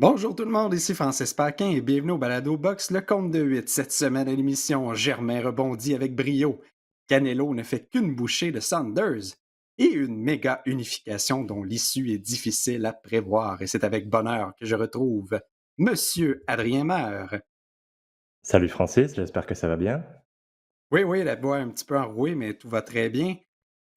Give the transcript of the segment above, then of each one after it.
Bonjour tout le monde, ici Francis Paquin et bienvenue au Balado Box, le compte de 8. Cette semaine à l'émission, Germain rebondit avec brio. Canelo ne fait qu'une bouchée de Sanders et une méga unification dont l'issue est difficile à prévoir. Et c'est avec bonheur que je retrouve Monsieur Adrien Maher. Salut Francis, j'espère que ça va bien. Oui, oui, la voix un petit peu enrouée, mais tout va très bien.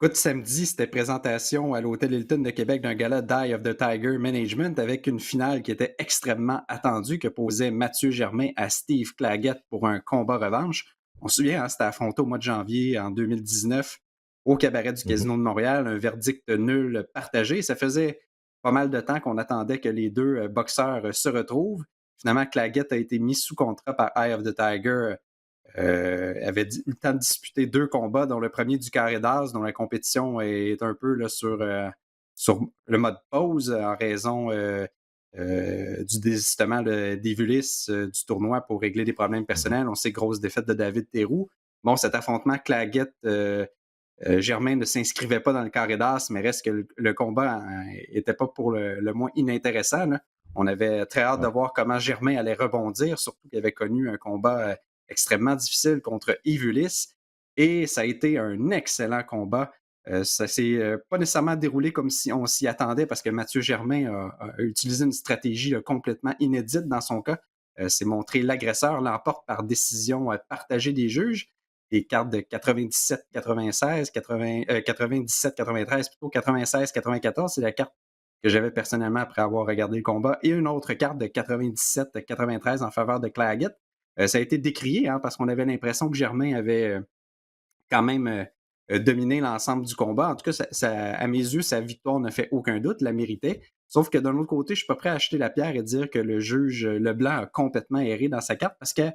Écoute, samedi, c'était présentation à l'Hôtel Hilton de Québec d'un gala d'Eye of the Tiger Management avec une finale qui était extrêmement attendue que posait Mathieu Germain à Steve Claggett pour un combat revanche. On se souvient, hein, c'était affronté au mois de janvier en 2019 au cabaret du Mmh. Casino de Montréal, un verdict nul partagé. Ça faisait pas mal de temps qu'on attendait que les deux boxeurs se retrouvent. Finalement, Claggett a été mis sous contrat par Eye of the Tiger avait eu le temps de disputer deux combats, dont le premier du carré d'as, dont la compétition est un peu là, sur le mode pause en raison du désistement d'Evulis du tournoi pour régler des problèmes Mmh. personnels. On sait grosse défaite de David Théroux. Bon, cet affrontement, Claggett, Germain ne s'inscrivait pas dans le carré d'as, mais reste que le combat n'était pas pour le moins inintéressant, là. On avait très hâte de Ouais. voir comment Germain allait rebondir, surtout qu'il avait connu un combat extrêmement difficile contre Yves Ulysse. Et ça a été un excellent combat. Ça s'est pas nécessairement déroulé comme si on s'y attendait parce que Mathieu Germain a utilisé une stratégie complètement inédite dans son cas. C'est montré l'agresseur l'emporte par décision partagée des juges. Des cartes de 97-96, 97-93, plutôt 96-94, c'est la carte que j'avais personnellement après avoir regardé le combat, et une autre carte de 97-93 en faveur de Claggett. Ça a été décrié hein, parce qu'on avait l'impression que Germain avait quand même dominé l'ensemble du combat. En tout cas, à mes yeux, sa victoire ne fait aucun doute, la méritait. Sauf que d'un autre côté, je suis pas prêt à acheter la pierre et dire que le juge Leblanc a complètement erré dans sa carte parce que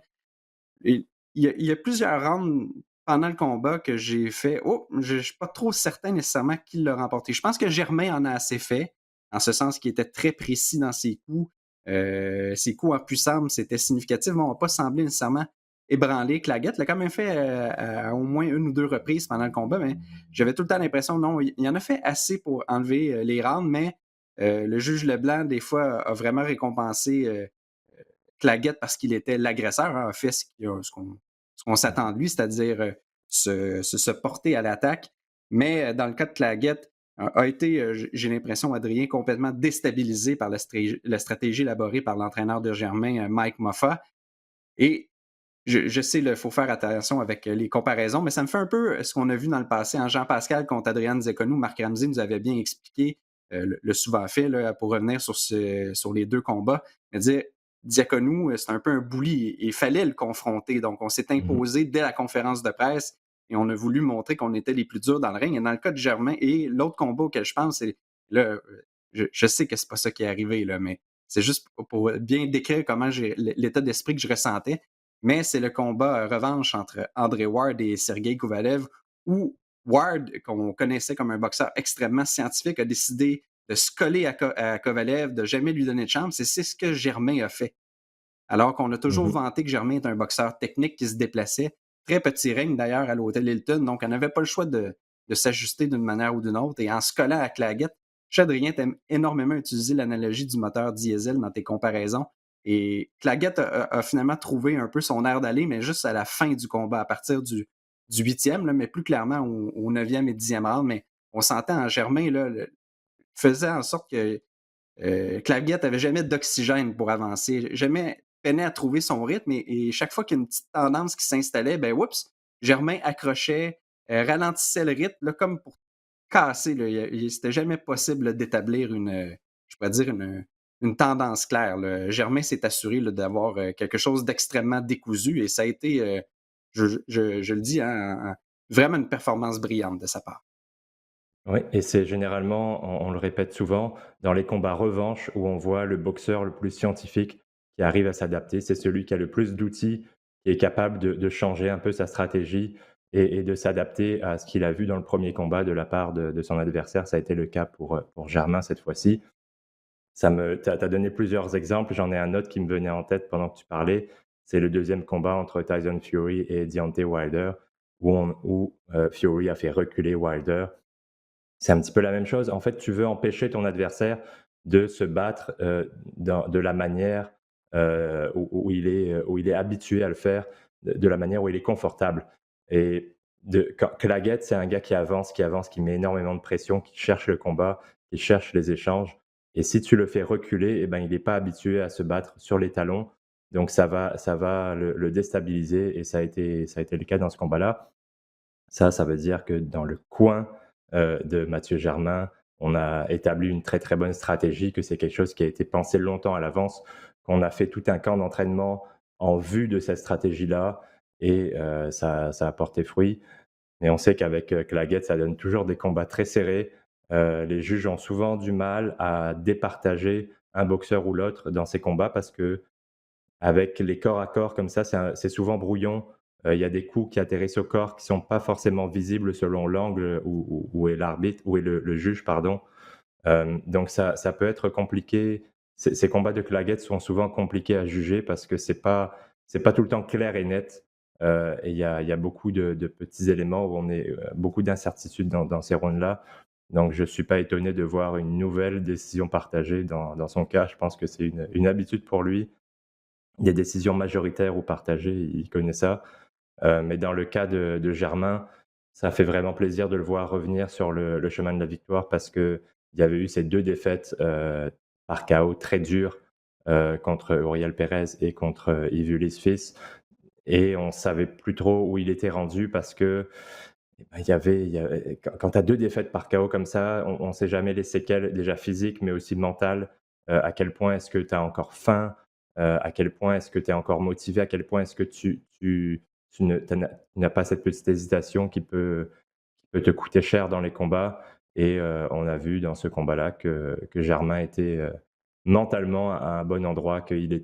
il y a plusieurs rounds pendant le combat que j'ai fait: «Oh, je ne suis pas trop certain nécessairement qui l'a remporté». Je pense que Germain en a assez fait, en ce sens qu'il était très précis dans ses coups en puissance, c'était significatif, mais on n'a pas semblé nécessairement ébranler Claggett. L'a quand même fait, à au moins une ou 2 reprises pendant le combat, mais j'avais tout le temps l'impression, non, il en a fait assez pour enlever, les rounds, mais le juge Leblanc, des fois, a vraiment récompensé, Claggett parce qu'il était l'agresseur, hein, a fait ce qu'on s'attend de lui, c'est-à-dire se porter à l'attaque. Mais dans le cas de Claggett, a été, j'ai l'impression, Adrien, complètement déstabilisé par la stratégie élaborée par l'entraîneur de Germain, Mike Moffat. Et je sais, il faut faire attention avec les comparaisons, mais ça me fait un peu ce qu'on a vu dans le passé en Jean-Pascal contre Adrian Zekonou. Marc Ramsey nous avait bien expliqué le souvent fait, là, pour revenir sur les deux combats. Mais dire Diaconou, c'est un peu un bully et il fallait le confronter. Donc, on s'est Mmh. imposé dès la conférence de presse et on a voulu montrer qu'on était les plus durs dans le ring. Et dans le cas de Germain, et l'autre combat auquel je pense, c'est là, je sais que c'est pas ça qui est arrivé, là, mais c'est juste pour bien décrire comment l'état d'esprit que je ressentais. Mais c'est le combat revanche entre André Ward et Sergei Kovalev, où Ward, qu'on connaissait comme un boxeur extrêmement scientifique, a décidé de se coller à Kovalev, de jamais lui donner de chance. Et c'est ce que Germain a fait. Alors qu'on a toujours Mmh. vanté que Germain est un boxeur technique qui se déplaçait. Très petit règne d'ailleurs à l'Hôtel Hilton, donc on n'avait pas le choix de s'ajuster d'une manière ou d'une autre. Et en se collant à Claggett, Chadrien t'aime énormément utiliser l'analogie du moteur diesel dans tes comparaisons. Et Claggett a finalement trouvé un peu son air d'aller, mais juste à la fin du combat, à partir du 8e, là, mais plus clairement au 9e et 10e round. Mais on s'entend, en Germain là, faisait en sorte que Claggett avait jamais d'oxygène pour avancer, jamais peinait à trouver son rythme et chaque fois qu'il y a une petite tendance qui s'installait, ben oups, Germain accrochait, ralentissait le rythme là, comme pour casser. Là. C'était jamais possible d'établir je pourrais dire une tendance claire. Là. Germain s'est assuré là, d'avoir quelque chose d'extrêmement décousu et ça a été, je le dis, hein, vraiment une performance brillante de sa part. Oui, et c'est généralement, on le répète souvent, dans les combats revanche où on voit le boxeur le plus scientifique qui arrive à s'adapter. C'est celui qui a le plus d'outils, qui est capable de changer un peu sa stratégie et de s'adapter à ce qu'il a vu dans le premier combat de la part de son adversaire. Ça a été le cas pour Germain cette fois-ci. Tu as donné plusieurs exemples, j'en ai un autre qui me venait en tête pendant que tu parlais. C'est le deuxième combat entre Tyson Fury et Deontay Wilder où Fury a fait reculer Wilder. C'est un petit peu la même chose. En fait, tu veux empêcher ton adversaire de se battre de la manière où il est habitué à le faire, de la manière où il est confortable. Et Claggett, c'est un gars qui avance, qui met énormément de pression, qui cherche le combat, qui cherche les échanges. Et si tu le fais reculer, eh ben, il n'est pas habitué à se battre sur les talons. Donc ça va le déstabiliser et ça a été le cas dans ce combat-là. Ça veut dire que dans le coin, de Mathieu Germain, on a établi une très, très bonne stratégie, que c'est quelque chose qui a été pensé longtemps à l'avance, qu'on a fait tout un camp d'entraînement en vue de cette stratégie-là et ça a porté fruit. Et on sait qu'avec, Claggett, ça donne toujours des combats très serrés. Les juges ont souvent du mal à départager un boxeur ou l'autre dans ces combats parce que avec les corps à corps comme ça, c'est souvent brouillon. Il y a des coups qui atterrissent au corps qui sont pas forcément visibles selon l'angle où est l'arbitre, où est le juge, pardon. Donc ça peut être compliqué. Ces combats de claguettes sont souvent compliqués à juger parce que c'est pas tout le temps clair et net, et il y a beaucoup de petits éléments où on est, beaucoup d'incertitudes dans ces rounds-là. Donc je suis pas étonné de voir une nouvelle décision partagée dans son cas. Je pense que c'est une habitude pour lui. Des décisions majoritaires ou partagées, il connaît ça. Mais dans le cas de Germain, ça fait vraiment plaisir de le voir revenir sur le chemin de la victoire parce qu'il y avait eu ces 2 défaites, par KO très dures, contre Uriel Pérez et contre, Yves Ulysse et on savait plus trop où il était rendu parce que, eh ben, il y avait quand tu as 2 défaites par KO comme ça, on sait jamais les séquelles déjà physiques, mais aussi mentales. À quel point est-ce que tu as encore faim? À quel point est-ce que tu es encore motivé? À quel point est-ce que tu n'as pas cette petite hésitation qui peut te coûter cher dans les combats et on a vu dans ce combat-là que Germain était, mentalement à un bon endroit, qu'il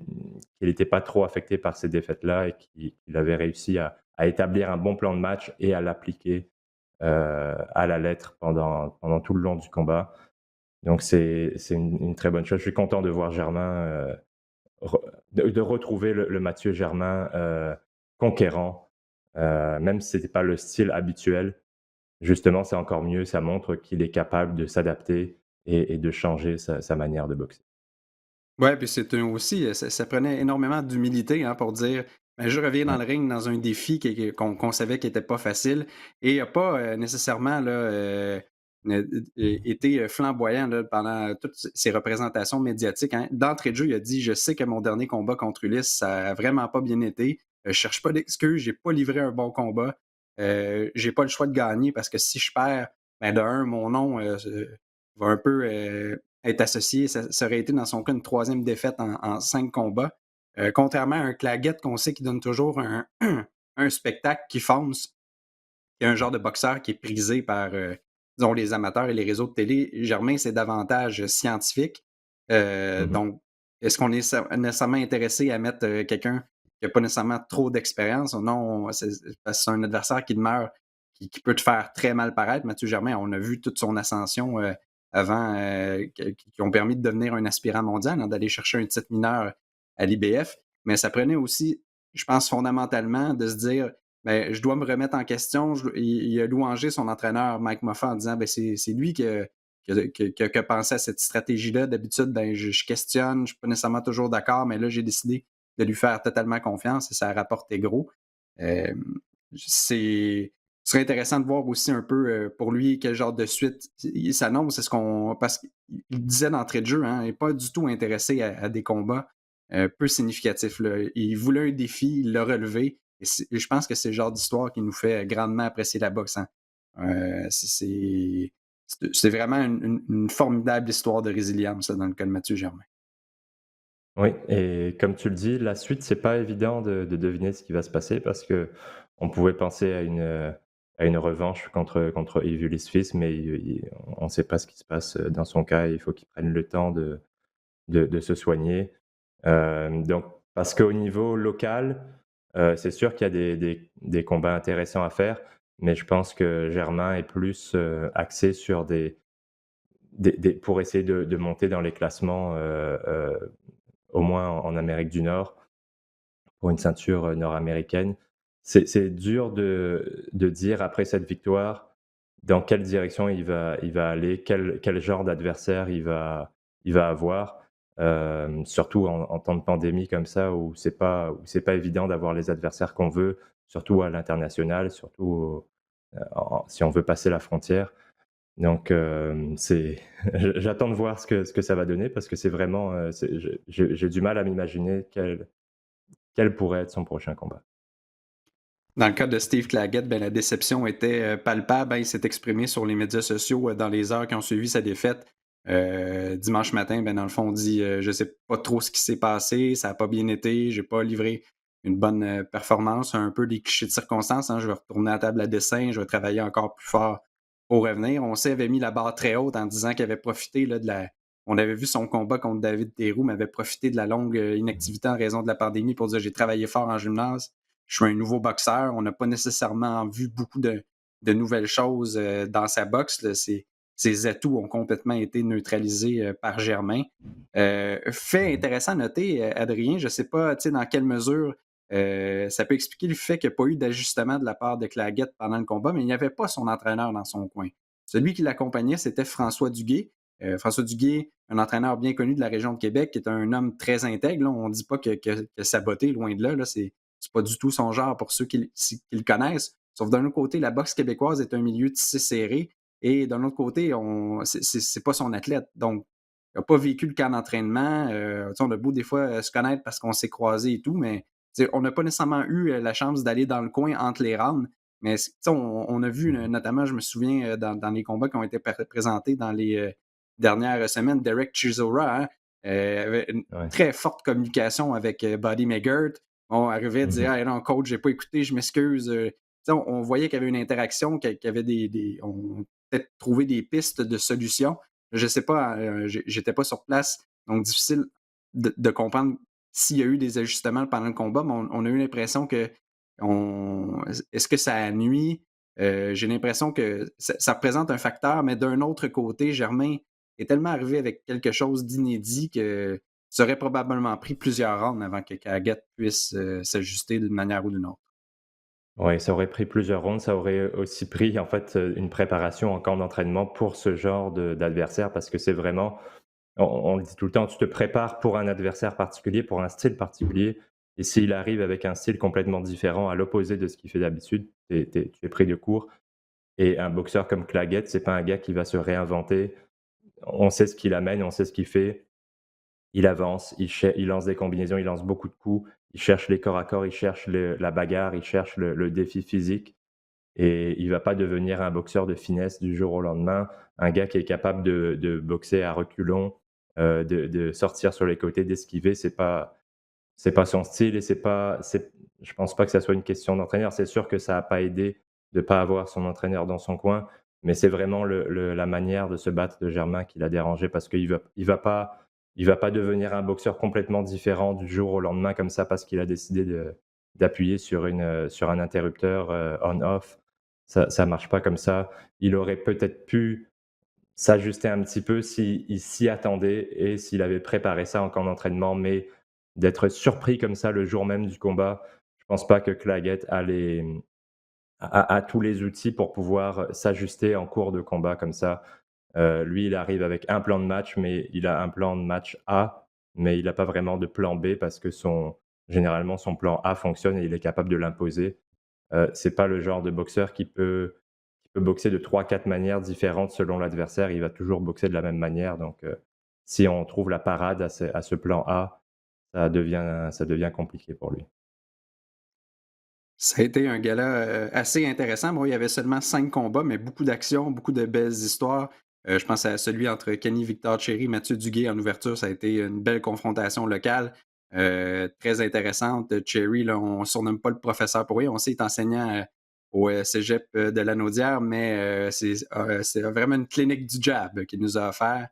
était pas trop affecté par ces défaites-là et qu'il avait réussi à établir un bon plan de match et à l'appliquer, à la lettre pendant tout le long du combat. Donc c'est une très bonne chose. Je suis content de voir Germain, re de retrouver le Mathieu Germain, conquérant, même si c'était pas le style habituel. Justement, c'est encore mieux, ça montre qu'il est capable de s'adapter et de changer sa manière de boxer. Ouais, puis c'est un aussi, ça prenait énormément d'humilité, hein, pour dire: «Ben, je reviens dans Ouais. le ring dans un défi qu'on savait qui était pas facile» et il a pas, nécessairement là, été, flamboyant là, pendant toutes ses représentations médiatiques, hein. D'entrée de jeu, il a dit: «Je sais que mon dernier combat contre Ulysse, ça a vraiment pas bien été. Je cherche pas d'excuses, j'ai pas livré un bon combat. J'ai pas le choix de gagner parce que si je perds, ben, de un, mon nom, va un peu, être associé. Ça aurait été dans son cas une troisième défaite en 5 combats. Contrairement à un Claggett qu'on sait qui donne toujours un spectacle qui fonce, qui est un genre de boxeur qui est prisé par, disons, les amateurs et les réseaux de télé. Germain, c'est davantage scientifique. Mmh. Donc, est-ce qu'on est nécessairement intéressé à mettre quelqu'un qui n'a pas nécessairement trop d'expérience? Non, parce que c'est un adversaire qui demeure, qui peut te faire très mal paraître. Mathieu Germain, on a vu toute son ascension avant, qui ont permis de devenir un aspirant mondial, hein, d'aller chercher un titre mineur à l'IBF. Mais ça prenait aussi, je pense, fondamentalement, de se dire ben, je dois me remettre en question. Il a louangé son entraîneur Mike Moffat en disant ben, c'est lui qui a pensé à cette stratégie-là. D'habitude, ben, je questionne, je ne suis pas nécessairement toujours d'accord, mais là, j'ai décidé de lui faire totalement confiance et ça a rapporté gros. Euh, ce serait intéressant de voir aussi un peu pour lui quel genre de suite il s'annonce. Parce qu'il disait d'entrée de jeu, hein, il n'est pas du tout intéressé à des combats peu significatifs, là. Il voulait un défi, il l'a relevé. Et je pense que c'est le genre d'histoire qui nous fait grandement apprécier la boxe, hein. C'est vraiment une formidable histoire de résilience là, dans le cas de Mathieu Germain. Oui et comme tu le dis, la suite, c'est pas évident de deviner ce qui va se passer parce que on pouvait penser à une revanche contre Yves Ulysse, mais on ne sait pas ce qui se passe, dans son cas. Il faut qu'il prenne le temps de se soigner. Donc parce qu'au niveau local, c'est sûr qu'il y a des combats intéressants à faire, mais je pense que Germain est plus, axé sur pour essayer de monter dans les classements, au moins en Amérique du Nord, pour une ceinture, nord-américaine. C'est dur de dire après cette victoire, dans quelle direction il va aller, quel genre d'adversaire il va avoir, surtout en temps de pandémie comme ça où c'est pas évident d'avoir les adversaires qu'on veut, surtout à l'international, surtout si on veut passer la frontière. Donc, c'est j'attends de voir ce que ça va donner parce que c'est vraiment, j'ai du mal à m'imaginer quel pourrait être son prochain combat. Dans le cas de Steve Claggett, ben, la déception était palpable, hein. Il s'est exprimé sur les médias sociaux dans les heures qui ont suivi sa défaite. Dimanche matin, ben, dans le fond, on dit je sais pas trop ce qui s'est passé, ça n'a pas bien été, j'ai pas livré une bonne performance, un peu des clichés de circonstances, hein. Je vais retourner à la table à dessin, je vais travailler encore plus fort pour revenir. On s'est avait mis la barre très haute en disant qu'il avait profité là, de la. On avait vu son combat contre David Théroux, mais avait profité de la longue inactivité en raison de la pandémie pour dire j'ai travaillé fort en gymnase, je suis un nouveau boxeur. On n'a pas nécessairement vu beaucoup de nouvelles choses dans sa boxe. Là. Ses atouts ont complètement été neutralisés par Germain. Fait Mmh. intéressant à noter, Adrien, je ne sais pas dans quelle mesure ça peut expliquer le fait qu'il n'y a pas eu d'ajustement de la part de Claggett pendant le combat, mais il n'y avait pas son entraîneur dans son coin. Celui qui l'accompagnait, c'était François Duguay. François Duguay, un entraîneur bien connu de la région de Québec, qui est un homme très intègre. Là. On ne dit pas que saboté, loin de là. Là c'est pas du tout son genre pour ceux qui le connaissent. Sauf d'un autre côté, la boxe québécoise est un milieu tissé serré et d'un autre côté, c'est pas son athlète. Donc, il n'a pas vécu le camp d'entraînement. On a beau des fois se connaître parce qu'on s'est croisés et tout, mais on n'a pas nécessairement eu la chance d'aller dans le coin entre les rounds. Mais on a vu, Mmh. notamment, je me souviens, dans les combats qui ont été présentés dans les dernières semaines, Derek Chisora avait une Ouais. très forte communication avec Buddy McGirt. On arrivait à dire Mmh. hey, non, coach, j'ai pas écouté, je m'excuse. On voyait qu'il y avait une interaction, qu'il y avait on peut-être trouvé des pistes de solutions. Je sais pas, j'étais pas sur place, donc difficile de comprendre s'il y a eu des ajustements pendant le combat, mais on a eu l'impression que est-ce que ça a nuit? J'ai l'impression que ça représente un facteur, mais d'un autre côté, Germain est tellement arrivé avec quelque chose d'inédit que ça aurait probablement pris plusieurs rounds avant que Kagat puisse s'ajuster d'une manière ou d'une autre. Ouais, ça aurait pris plusieurs rounds, ça aurait aussi pris en fait, une préparation en camp d'entraînement pour ce genre d'adversaire parce que c'est vraiment on le dit tout le temps, tu te prépares pour un adversaire particulier, pour un style particulier et s'il arrive avec un style complètement différent, à l'opposé de ce qu'il fait d'habitude, tu es pris de court et un boxeur comme Claggett, c'est pas un gars qui va se réinventer. On sait ce qu'il amène, on sait ce qu'il fait. Il avance, il lance des combinaisons, il lance beaucoup de coups, il cherche les corps à corps, il cherche la bagarre, il cherche le défi physique et il va pas devenir un boxeur de finesse du jour au lendemain. Un gars qui est capable de boxer à reculons, de sortir sur les côtés, d'esquiver, c'est pas son style et je pense pas que ça soit une question d'entraîneur. C'est sûr que ça a pas aidé de pas avoir son entraîneur dans son coin, mais c'est vraiment la manière de se battre de Germain qui l'a dérangé parce qu'il va pas devenir un boxeur complètement différent du jour au lendemain comme ça parce qu'il a décidé d'appuyer sur un interrupteur, on-off. Ça marche pas comme ça. Il aurait peut-être pu s'ajuster un petit peu s'il s'y attendait et s'il avait préparé ça en camp d'entraînement, mais d'être surpris comme ça le jour même du combat, je pense pas que Claggett a tous les outils pour pouvoir s'ajuster en cours de combat comme ça. Lui, il arrive avec un plan de match, mais il a un plan de match A, mais il a pas vraiment de plan B parce que généralement son plan A fonctionne et il est capable de l'imposer. C'est pas le genre de boxeur qui peut boxer de trois, quatre manières différentes selon l'adversaire. Il va toujours boxer de la même manière. Donc, si on trouve la parade à ce plan A, ça devient compliqué pour lui. Ça a été un gala assez intéressant. Bon, il y avait seulement 5 combats, mais beaucoup d'actions, beaucoup de belles histoires. Je pense à celui entre Kenny Victor Cherry et Mathieu Duguay en ouverture. Ça a été une belle confrontation locale, très intéressante. Cherry, là, on ne surnomme pas le professeur pour rien. On sait qu'il est enseignant au cégep de Lanaudière, mais c'est vraiment une clinique du jab qu'il nous a offert.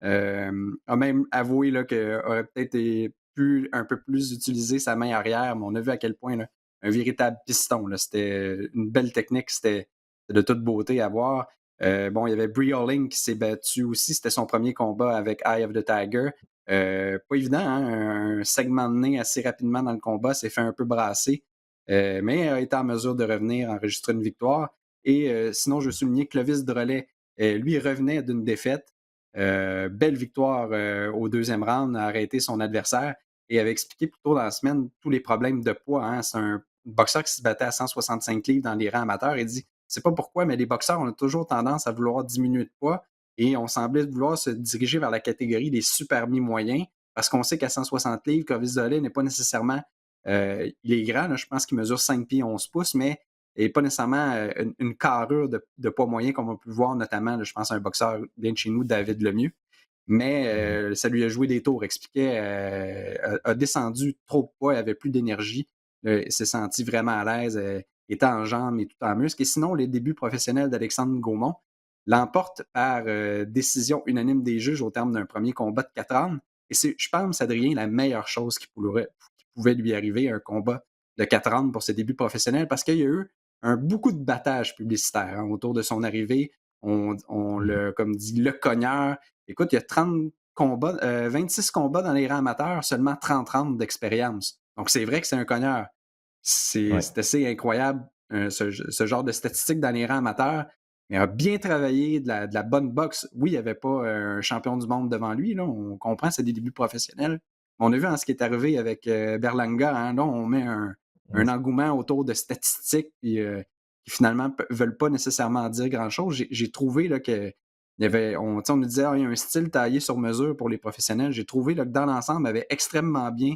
A même avoué là, qu'il aurait peut-être pu un peu plus utiliser sa main arrière, mais on a vu à quel point là, un véritable piston. Là. C'était une belle technique, c'était de toute beauté à voir. Bon, il y avait Brie Holling qui s'est battu aussi. C'était son premier combat avec Eye of the Tiger. Pas évident, hein? Un segment de nez assez rapidement dans le combat, s'est fait un peu brasser, mais a été en mesure de revenir, enregistrer une victoire. Et sinon, je veux souligner que Clovis Drolet, lui, revenait d'une défaite. Belle victoire au deuxième round, a arrêté son adversaire et avait expliqué plus tôt dans la semaine tous les problèmes de poids, hein. C'est un boxeur qui se battait à 165 livres dans les rangs amateurs. Il dit, c'est pas pourquoi, mais les boxeurs, on a toujours tendance à vouloir diminuer de poids et on semblait vouloir se diriger vers la catégorie des super mi-moyens parce qu'on sait qu'à 160 livres, Clovis Dolé n'est pas nécessairement, il est grand, là, je pense qu'il mesure 5 pieds 11 pouces, mais il n'est pas nécessairement une carrure de poids moyen comme on peut voir notamment, là, je pense à un boxeur bien de chez nous, David Lemieux. Mais Mmh. ça lui a joué des tours, expliquait, a descendu trop de poids, il avait plus d'énergie, il s'est senti vraiment à l'aise, était en jambes et tout en muscles. Et sinon, les débuts professionnels d'Alexandre Gaumont l'emporte par décision unanime des juges au terme d'un premier combat de 4 rounds. Et c'est, je pense, Adrien, la meilleure chose qui pouvait lui arriver, un combat de 4 rounds pour ses débuts professionnels, parce qu'il y a eu beaucoup de battages publicitaires hein, autour de son arrivée. On Mmh. l'a, comme dit, le cogneur. Écoute, il y a 30 combats, 26 combats dans les rangs amateurs, seulement 30 rounds d'expérience. Donc, c'est vrai que c'est un cogneur. Ouais. C'est assez incroyable, ce genre de statistiques dans les rangs amateurs. Mais il a bien travaillé, de la bonne boxe. Oui, il n'y avait pas un champion du monde devant lui. Là, on comprend, c'est des débuts professionnels. On a vu ce qui est arrivé avec Berlanga. Hein, là, on met un Mmh. engouement autour de statistiques puis, qui finalement ne veulent pas nécessairement dire grand-chose. J'ai trouvé là, que il y avait, on nous disait, ah, il y a un style taillé sur mesure pour les professionnels. J'ai trouvé là, que dans l'ensemble, il avait extrêmement bien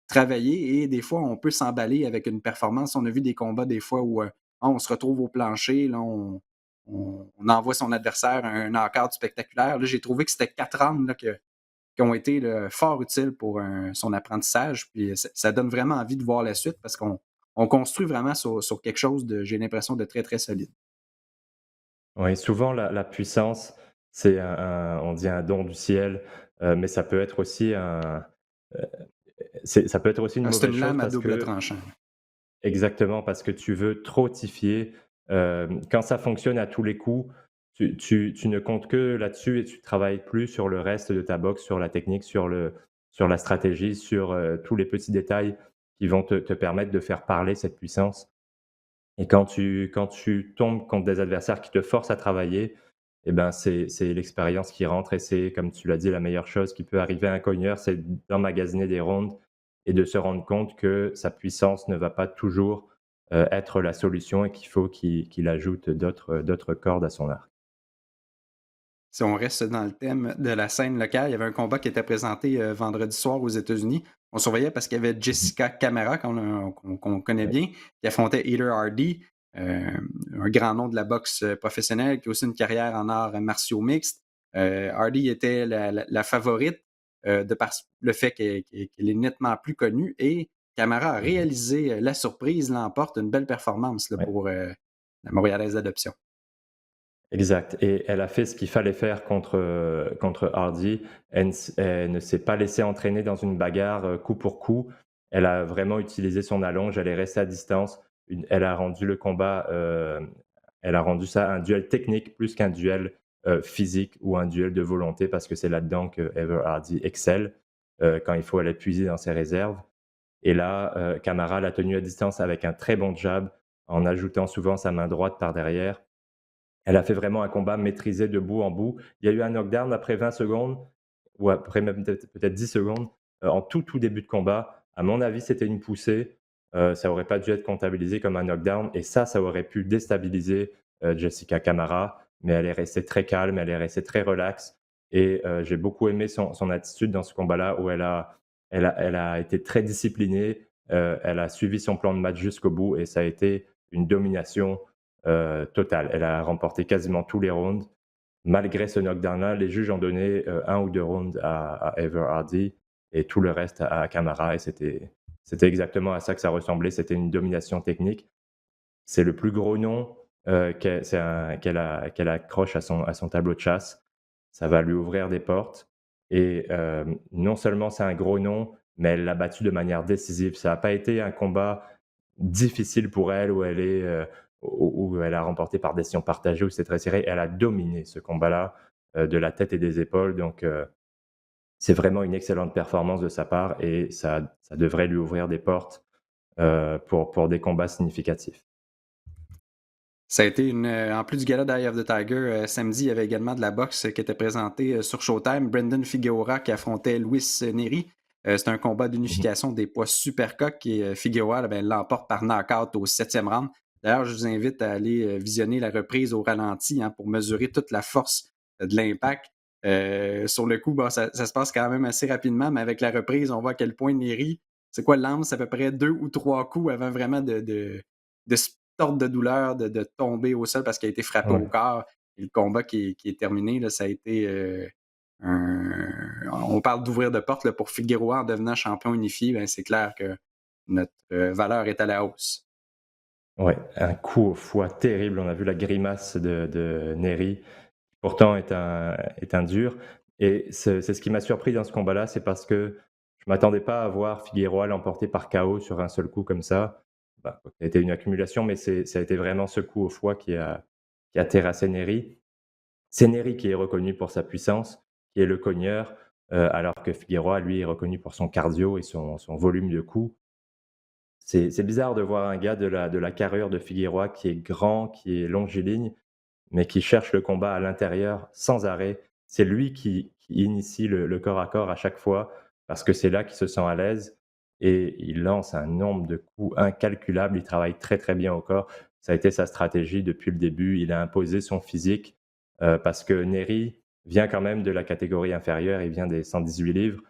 travaillé et des fois, on peut s'emballer avec une performance. On a vu des combats des fois où on se retrouve au plancher, là, on envoie son adversaire un knockout spectaculaire. Là, j'ai trouvé que c'était 4 rounds là, qui ont été là, fort utiles pour son apprentissage. Puis ça donne vraiment envie de voir la suite parce qu'on construit vraiment sur quelque chose de, j'ai l'impression, de très, très solide. Oui, souvent la puissance, c'est on dit un don du ciel, mais ça peut être aussi heu, ça peut être aussi une C'est mauvaise une chose lame à parce double que tranchant. exactement, parce que tu veux trop t'y fier. Quand ça fonctionne à tous les coups, tu ne comptes que là-dessus et tu travailles plus sur le reste de ta boxe, sur la technique, sur la stratégie, sur, tous les petits détails qui vont te permettre de faire parler cette puissance. Et quand tu tombes contre des adversaires qui te forcent à travailler, et ben, c'est l'expérience qui rentre et c'est, comme tu l'as dit, la meilleure chose qui peut arriver à un cogneur, c'est d'emmagasiner des rounds et de se rendre compte que sa puissance ne va pas toujours, être la solution et qu'il faut qu'il ajoute d'autres cordes à son arc. Si on reste dans le thème de la scène locale, il y avait un combat qui était présenté vendredi soir aux États-Unis. On surveillait parce qu'il y avait Mmh. Jessica Camara, qu'on connaît Ouais. bien, qui affrontait Heather Hardy, euh, un grand nom de la boxe professionnelle, qui a aussi une carrière en arts martiaux mixtes. Hardy était la favorite de par le fait qu'elle est nettement plus connue et Camara a Mmh. réalisé la surprise, l'emporte, une belle performance là, Ouais. pour la Montréalaise d'adoption. Exact, et elle a fait ce qu'il fallait faire contre Hardy. Elle ne s'est pas laissée entraîner dans une bagarre, coup pour coup. Elle a vraiment utilisé son allonge, elle est restée à distance. Elle a rendu le combat, elle a rendu ça un duel technique plus qu'un duel, physique ou un duel de volonté parce que c'est là-dedans que Ever Hardy excelle, quand il faut aller puiser dans ses réserves. Et là, Camara l'a tenue à distance avec un très bon jab, en ajoutant souvent sa main droite par derrière. Elle a fait vraiment un combat maîtrisé de bout en bout. Il y a eu un knockdown après 20 secondes ou après même peut-être 10 secondes, en tout début de combat. À mon avis, c'était une poussée, ça aurait pas dû être comptabilisé comme un knockdown et ça aurait pu déstabiliser, Jessica Camara, mais elle est restée très calme, elle est restée très relaxe et j'ai beaucoup aimé son attitude dans ce combat-là où elle a été très disciplinée, elle a suivi son plan de match jusqu'au bout et ça a été une domination totale. Elle a remporté quasiment tous les rounds. Malgré ce knockdown-là, les juges ont donné 1 ou 2 rounds à Ever Hardy et tout le reste à Camara et c'était exactement à ça que ça ressemblait. C'était une domination technique. C'est le plus gros nom, qu'elle accroche à son tableau de chasse. Ça va lui ouvrir des portes et non seulement c'est un gros nom, mais elle l'a battu de manière décisive. Ça n'a pas été un combat difficile pour elle où elle a remporté par décision partagée, où c'est très serré. Elle a dominé ce combat-là, de la tête et des épaules donc c'est vraiment une excellente performance de sa part et ça devrait lui ouvrir des portes, pour des combats significatifs. Ça a été en plus du gala d'Eye of the Tiger, samedi, il y avait également de la boxe qui était présentée, sur Showtime. Brandon Figueroa qui affrontait Luis Neri. C'était un combat Mmh. d'unification des poids supercoques et Figueroa, là, ben, l'emporte par knockout au 7e round. D'ailleurs, je vous invite à aller, visionner la reprise au ralenti, hein, pour mesurer toute la force, de l'impact. Sur le coup, bon, ça se passe quand même assez rapidement, mais avec la reprise, on voit à quel point Neri, c'est quoi, lance à peu près 2 ou 3 coups avant vraiment de se tordre de douleur, de tomber au sol parce qu'il a été frappé au Ouais. corps. Et le combat qui est terminé, là, ça a été on parle d'ouvrir de porte là, pour Figueroa en devenant champion unifié. Ben, c'est clair que notre valeur est à la hausse. Ouais, un coup au foie terrible. On a vu la grimace de Neri, pourtant est un dur et c'est ce qui m'a surpris dans ce combat-là, c'est parce que je m'attendais pas à voir Figueroa l'emporter par KO sur un seul coup comme ça. Bah, ça a été une accumulation, mais ça a été vraiment ce coup au foie qui a terrassé Neri. C'est Neri qui est reconnu pour sa puissance, qui est le cogneur, alors que Figueroa, lui, est reconnu pour son cardio et son volume de coups. C'est bizarre de voir un gars de la carrure de Figueroa qui est grand, qui est longiligne, mais qui cherche le combat à l'intérieur sans arrêt. C'est lui qui initie le corps à corps à chaque fois, parce que c'est là qu'il se sent à l'aise et il lance un nombre de coups incalculable. Il travaille très, très bien au corps. Ça a été sa stratégie depuis le début. Il a imposé son physique, parce que Neri vient quand même de la catégorie inférieure, il vient des 118 livres,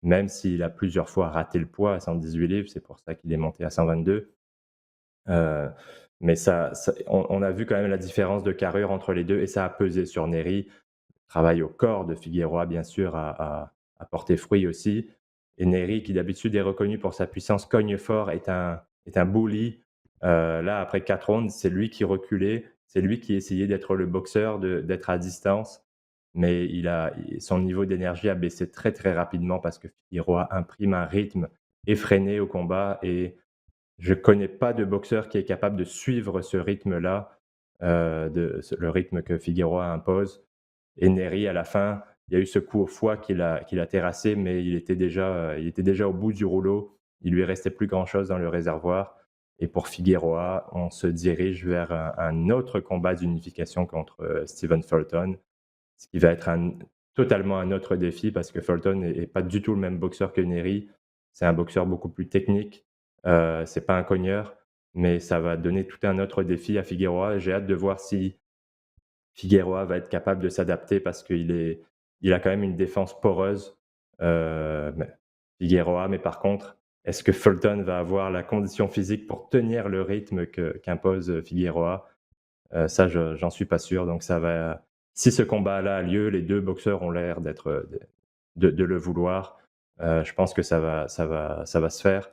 même s'il a plusieurs fois raté le poids à 118 livres, c'est pour ça qu'il est monté à 122. Heu, mais on a vu quand même la différence de carrure entre les 2 et ça a pesé sur Neri. Le travail au corps de Figueroa, bien sûr, a porté fruit aussi et Neri, qui d'habitude est reconnu pour sa puissance, cogne fort, est un bully. Là, après 4 rounds, c'est lui qui reculait, c'est lui qui essayait d'être le boxeur, d'être à distance, mais son niveau d'énergie a baissé très, très rapidement parce que Figueroa imprime un rythme effréné au combat et je connais pas de boxeur qui est capable de suivre ce rythme-là, le rythme que Figueroa impose et Neri à la fin, il y a eu ce coup au foie qui l'a terrassé, mais il était déjà au bout du rouleau. Il lui restait plus grand-chose dans le réservoir et pour Figueroa, on se dirige vers un autre combat d'unification contre, Stephen Fulton, ce qui va être totalement un autre défi parce que Fulton est pas du tout le même boxeur que Neri. C'est un boxeur beaucoup plus technique, c'est pas un cogneur, mais ça va donner tout un autre défi à Figueroa et j'ai hâte de voir si Figueroa va être capable de s'adapter parce qu'il a quand même une défense poreuse, mais mais par contre, est-ce que Fulton va avoir la condition physique pour tenir le rythme qu'impose Figueroa? Ça, j'en suis pas sûr, donc ça va si ce combat-là a lieu, les 2 boxeurs ont l'air de le vouloir. Je pense que ça va se faire.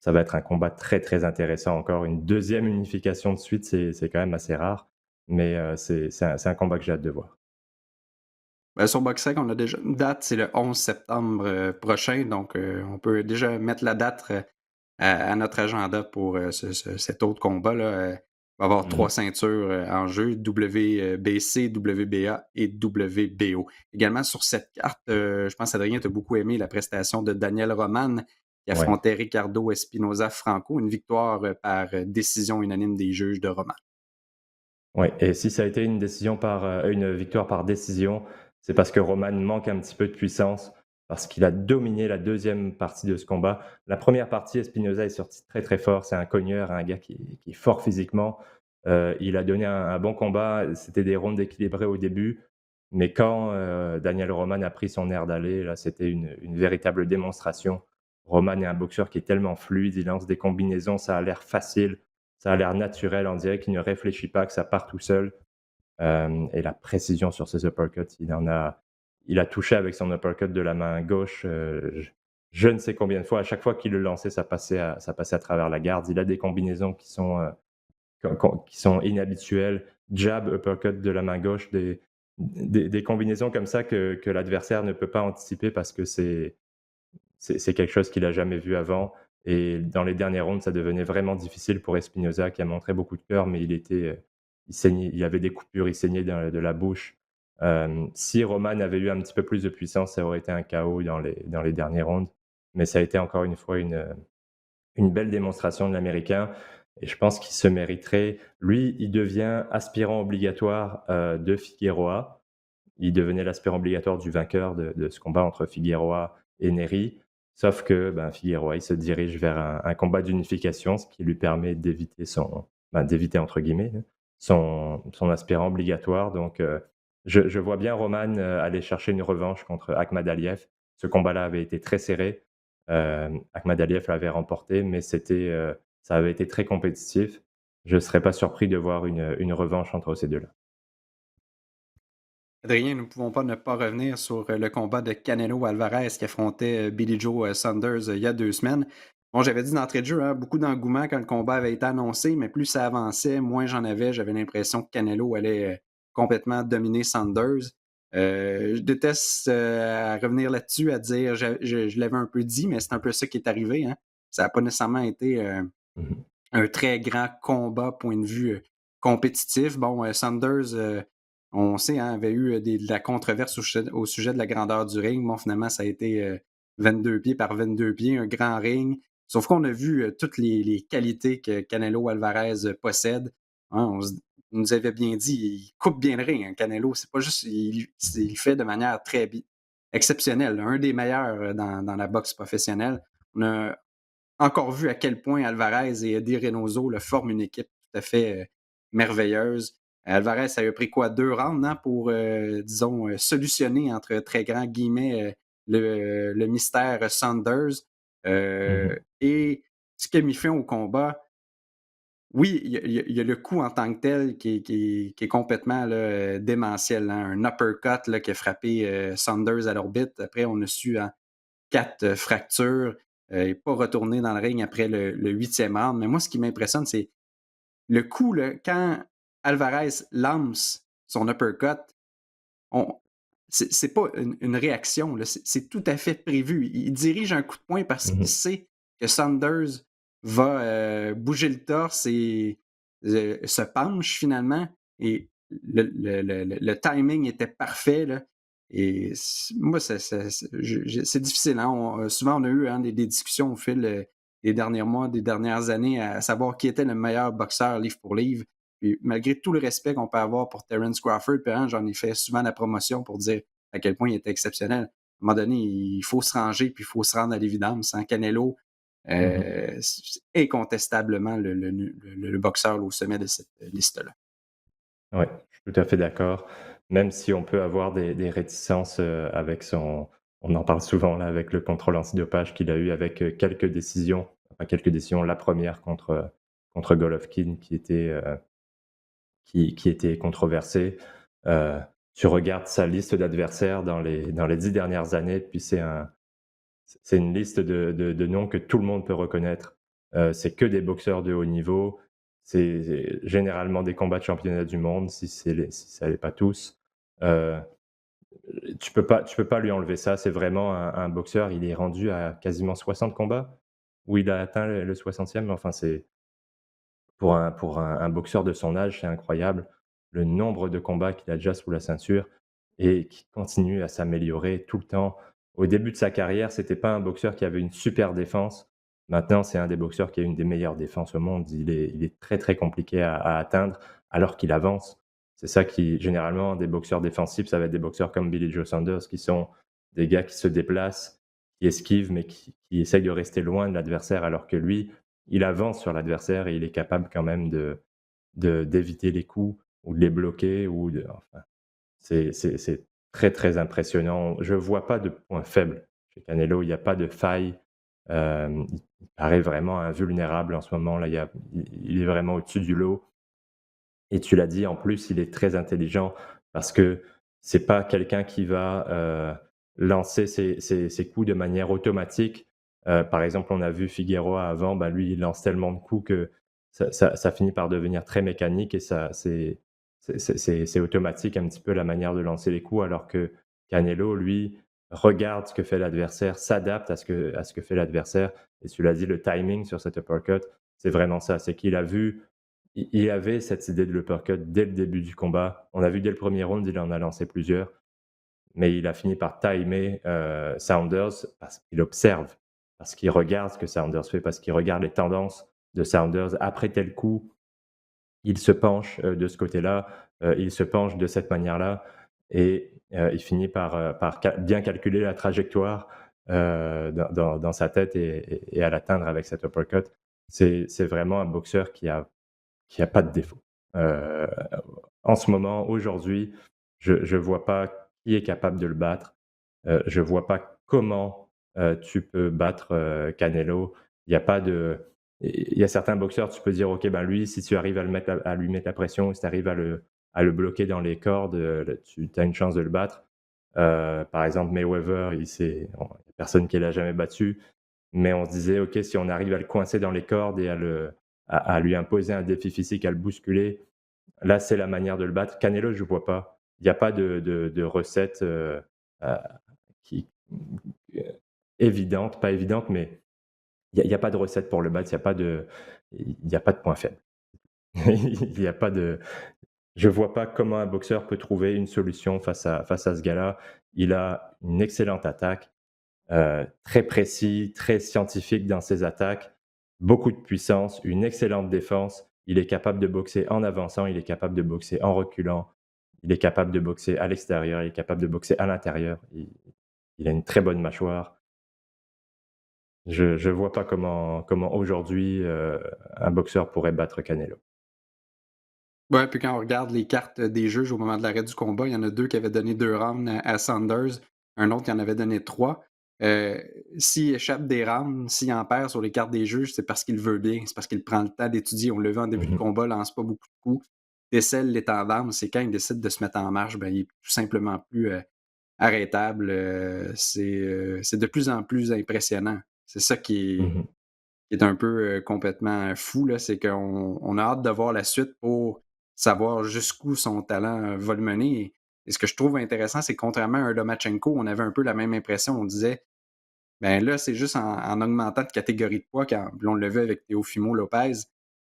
Ça va être un combat très, très intéressant encore. Une deuxième unification de suite, c'est quand même assez rare, mais c'est un combat que j'ai hâte de voir. Ben, sur BoxRec, on a déjà une date, c'est le 11 septembre, prochain, donc on peut déjà mettre la date, à notre agenda pour, cet autre combat-là. Il va y avoir 3 Mmh. ceintures, en jeu, WBC, WBA et WBO. Également sur cette carte, je pense, Adrien, tu as beaucoup aimé la prestation de Daniel Roman qui Ouais. affrontait Ricardo Espinoza Franco, une victoire, par, décision unanime des juges de Roman. Ouais et si ça a été une victoire par décision, c'est parce que Roman manque un petit peu de puissance, parce qu'il a dominé la deuxième partie de ce combat. La première partie, Espinoza est sorti très, très fort. C'est un cogneur, un gars qui est fort physiquement. Il a donné un bon combat. C'était des rounds équilibrés au début, mais quand, Daniel Roman a pris son air d'aller, là, c'était une véritable démonstration. Roman est un boxeur qui est tellement fluide, il lance des combinaisons, ça a l'air facile. Ça a l'air naturel, on dirait qu'il ne réfléchit pas, que ça part tout seul. Et la précision sur ses uppercuts, il a touché avec son uppercut de la main gauche, je ne sais combien de fois. À chaque fois qu'il le lançait, ça passait à travers la garde. Il a des combinaisons qui sont inhabituelles. Jab, uppercut de la main gauche, des combinaisons comme ça que l'adversaire ne peut pas anticiper parce que c'est quelque chose qu'il a jamais vu avant et dans les derniers rounds, ça devenait vraiment difficile pour Espinoza qui a montré beaucoup de cœur, mais il saignait, il avait des coupures, il saignait de la bouche. Si Roman avait eu un petit peu plus de puissance, ça aurait été un chaos dans les derniers rounds, mais ça a été encore une fois une belle démonstration de l'Américain et je pense qu'il se mériterait. Lui, il devient aspirant obligatoire, de Figueroa. Il devenait l'aspirant obligatoire du vainqueur de ce combat entre Figueroa et Nery. Sauf que, ben, Figueroa, il se dirige vers un combat d'unification, ce qui lui permet d'éviter «d'éviter» entre guillemets, hein, son aspirant obligatoire. Donc, je vois bien Roman, aller chercher une revanche contre Akhmadaliev. Ce combat-là avait été très serré. Akhmadaliev l'avait remporté, mais ça avait été très compétitif. Je ne serais pas surpris de voir une revanche entre ces 2 là. Adrien, nous ne pouvons pas ne pas revenir sur le combat de Canelo Alvarez qui affrontait Billy Joe Saunders il y a 2 semaines. Bon, j'avais dit d'entrée de jeu, hein, beaucoup d'engouement quand le combat avait été annoncé, mais plus ça avançait, moins j'en avais. J'avais l'impression que Canelo allait complètement dominer Saunders. Je déteste revenir là-dessus, à dire, je l'avais un peu dit, mais c'est un peu ça qui est arrivé. Hein. Ça n'a pas nécessairement été Mmh. un très grand combat, point de vue compétitif. Bon, Sanders, on sait, hein, avait eu de la controverse au sujet de la grandeur du ring. Bon, finalement, ça a été 22 pieds par 22 pieds, un grand ring. Sauf qu'on a vu toutes les qualités que Canelo Alvarez possède. Hein, on nous avait bien dit, il coupe bien le ring, hein, Canelo. C'est pas juste, il le fait de manière exceptionnelle. Un des meilleurs dans la boxe professionnelle. On a encore vu à quel point Alvarez et Eddie Reynoso forment une équipe tout à fait merveilleuse. Alvarez, ça lui a pris quoi, 2 rounds, hein, pour, disons, solutionner, entre très grands guillemets, le mystère Saunders. Mmh. Et ce qui a mis fin au combat, oui, il y a le coup en tant que tel qui est complètement là, démentiel, hein. Un uppercut là, qui a frappé Saunders à l'orbite. Après, on a su, hein, 4 fractures, et pas retourné dans le ring après le 8e round. Mais moi, ce qui m'impressionne, c'est le coup, là, quand Alvarez lance son uppercut, on c'est pas une réaction, là, c'est tout à fait prévu. Il dirige un coup de poing parce qu'il Mmh. sait que Sanders va, bouger le torse et se penche finalement, et le timing était parfait, là, et moi, c'est difficile, hein. Souvent, on a eu, hein, des discussions au fil, des derniers mois, des dernières années, à savoir qui était le meilleur boxeur livre pour livre. Puis malgré tout le respect qu'on peut avoir pour Terence Crawford, puis, hein, j'en ai fait souvent la promotion pour dire à quel point il était exceptionnel. À un moment donné, il faut se ranger, puis il faut se rendre à l'évidence, hein. Canelo, Mmh. c'est incontestablement le boxeur là, au sommet de cette liste-là. Ouais, je suis tout à fait d'accord. Même si on peut avoir des réticences, avec on en parle souvent là avec le contrôle antidopage qu'il a eu avec, quelques décisions, enfin quelques décisions. La première contre Golovkin qui était controversée. Heu, Tu regardes sa liste d'adversaires dans les 10 dernières années, puis c'est une liste de noms que tout le monde peut reconnaître. C'est que des boxeurs de haut niveau. C'est généralement des combats de championnat du monde, si ça l'est pas tous. Heu, tu peux pas lui enlever ça. C'est vraiment un boxeur, il est rendu à quasiment 60 combats? Où il a atteint le 60e? Enfin, c'est pour un boxeur de son âge, c'est incroyable. Le nombre de combats qu'il a déjà sous la ceinture et qui continue à s'améliorer tout le temps. Au début de sa carrière, c'était pas un boxeur qui avait une super défense. Maintenant, c'est un des boxeurs qui a une des meilleures défenses au monde. Il est très, très compliqué à atteindre alors qu'il avance. C'est ça qui généralement, des boxeurs défensifs, ça va être des boxeurs comme Billy Joe Saunders qui sont des gars qui se déplacent, qui esquivent, mais qui essayent de rester loin de l'adversaire alors que lui, il avance sur l'adversaire et il est capable quand même d'éviter les coups ou de les bloquer enfin, c'est très, très impressionnant. Je vois pas de point faible chez Canelo, il y a pas de faille. Il paraît vraiment invulnérable en ce moment là, il est vraiment au-dessus du lot et tu l'as dit, en plus, il est très intelligent parce que c'est pas quelqu'un qui va, lancer ses coups de manière automatique. Par exemple, on a vu Figueroa avant, bah, lui, il lance tellement de coups que ça finit par devenir très mécanique et ça c'est automatique un petit peu la manière de lancer les coups, alors que Canelo, lui, regarde ce que fait l'adversaire, s'adapte à ce que fait l'adversaire et tu l'as dit, le timing sur cet uppercut, c'est vraiment ça. C'est qu'il a vu il avait cette idée de l'uppercut dès le début du combat. On a vu dès le premier round, il en a lancé plusieurs, mais il a fini par timer, Saunders parce qu'il observe, parce qu'il regarde ce que Saunders fait, parce qu'il regarde les tendances de Saunders. Après tel coup, il se penche, de ce côté-là, il se penche de cette manière-là et il finit par bien calculer la trajectoire, dans sa tête et à l'atteindre avec cet uppercut. C'est vraiment un boxeur qui a pas de défaut. Heu, En ce moment, aujourd'hui, je vois pas qui est capable de le battre. Je vois pas comment, tu peux battre, Canelo. Il y a pas de il y a certains boxeurs, tu peux dire: «OK, ben, lui, si tu arrives à lui mettre la pression, si tu arrives à le bloquer dans les cordes, là, tu as une chance de le battre». Par exemple, Mayweather, il y a personne qui l'a jamais battu, mais on se disait: «OK, si on arrive à le coincer dans les cordes et à lui imposer un défi physique, à le bousculer, là, c'est la manière de le battre». Canelo, je vois pas. Il y a pas de recette, heu, qui heu, évidente, pas évidente, mais il y a pas de recette pour le battre. Il y a pas de point faible. Il y a pas de Je vois pas comment un boxeur peut trouver une solution face à ce gars-là. Il a une excellente attaque, très précis, très scientifique dans ses attaques, beaucoup de puissance, une excellente défense. Il est capable de boxer en avançant, il est capable de boxer en reculant, il est capable de boxer à l'extérieur, il est capable de boxer à l'intérieur. Il a une très bonne mâchoire. Je vois pas comment aujourd'hui, un boxeur pourrait battre Canelo. Ouais, puis quand on regarde les cartes des juges au moment de l'arrêt du combat, il y en a 2 qui avaient donné 2 rounds à Sanders, un autre qui en avait donné 3. Heu, S'il échappe des rounds, s'il en perd sur les cartes des juges, c'est parce qu'il veut bien, c'est parce qu'il prend le temps d'étudier. On l'a vu en début de Mmh. combat, lance pas beaucoup de coups, décèle les tendances et quand il décide de se mettre en marche, ben, il est tout simplement plus, arrêtable. C'est de plus en plus impressionnant. C'est ça Mmh. qui est un peu, complètement fou, là, c'est qu'on a hâte de voir la suite pour savoir jusqu'où son talent va le mener et ce que je trouve intéressant, c'est que contrairement à un Lomachenko, on avait un peu la même impression. On disait: «Ben, là, c'est juste en augmentant de catégorie de poids» quand puis on l'a vu avec Teofimo Lopez,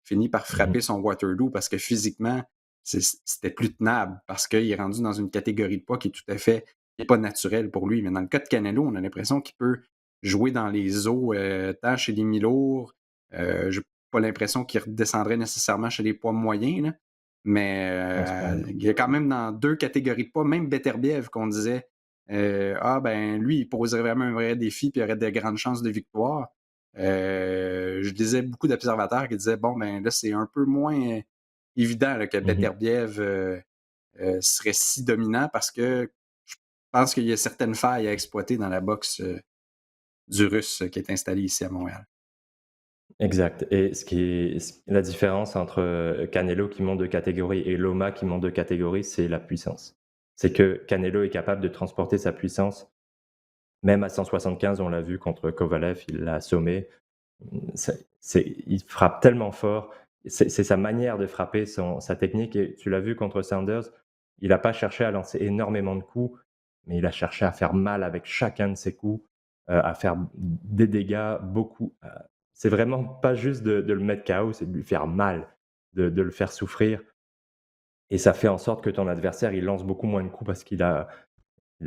finit par frapper Mmh. son Waterloo parce que physiquement, c'était plus tenable parce qu'il est rendu dans une catégorie de poids qui est tout à fait qui est pas naturelle pour lui. Mais dans le cas de Canelo, on a l'impression qu'il peut jouer dans les eaux, tant chez les mi-lourds, j'ai pas l'impression qu'il redescendrait nécessairement chez les poids moyens, là, mais Je pense pas, non. il est quand même dans 2 catégories de poids, même Beterbiev qu'on disait ah ben, lui, il poserait vraiment un vrai défi, puis il aurait de grandes chances de victoire. Je lisais beaucoup d'observateurs qui disaient: «Bon, ben, là, c'est un peu moins évident, là, que Mmh. Beterbiev, serait si dominant» parce que je pense qu'il y a certaines failles à exploiter dans la boxe, du Russe, qui est installé ici à Montréal. Exact, et la différence entre, Canelo qui monte de catégorie et Loma qui monte de catégorie, c'est la puissance. C'est que Canelo est capable de transporter sa puissance, même à 175, on l'a vu contre Kovalev, il l'a assommé. Il frappe tellement fort, c'est sa manière de frapper, sa technique, et tu l'as vu contre Sanders, il n'a pas cherché à lancer énormément de coups, mais il a cherché à faire mal avec chacun de ses coups, à faire des dégâts, beaucoup. C'est vraiment pas juste de le mettre KO, c'est de lui faire mal, de le faire souffrir, et ça fait en sorte que ton adversaire, il lance beaucoup moins de coups parce il a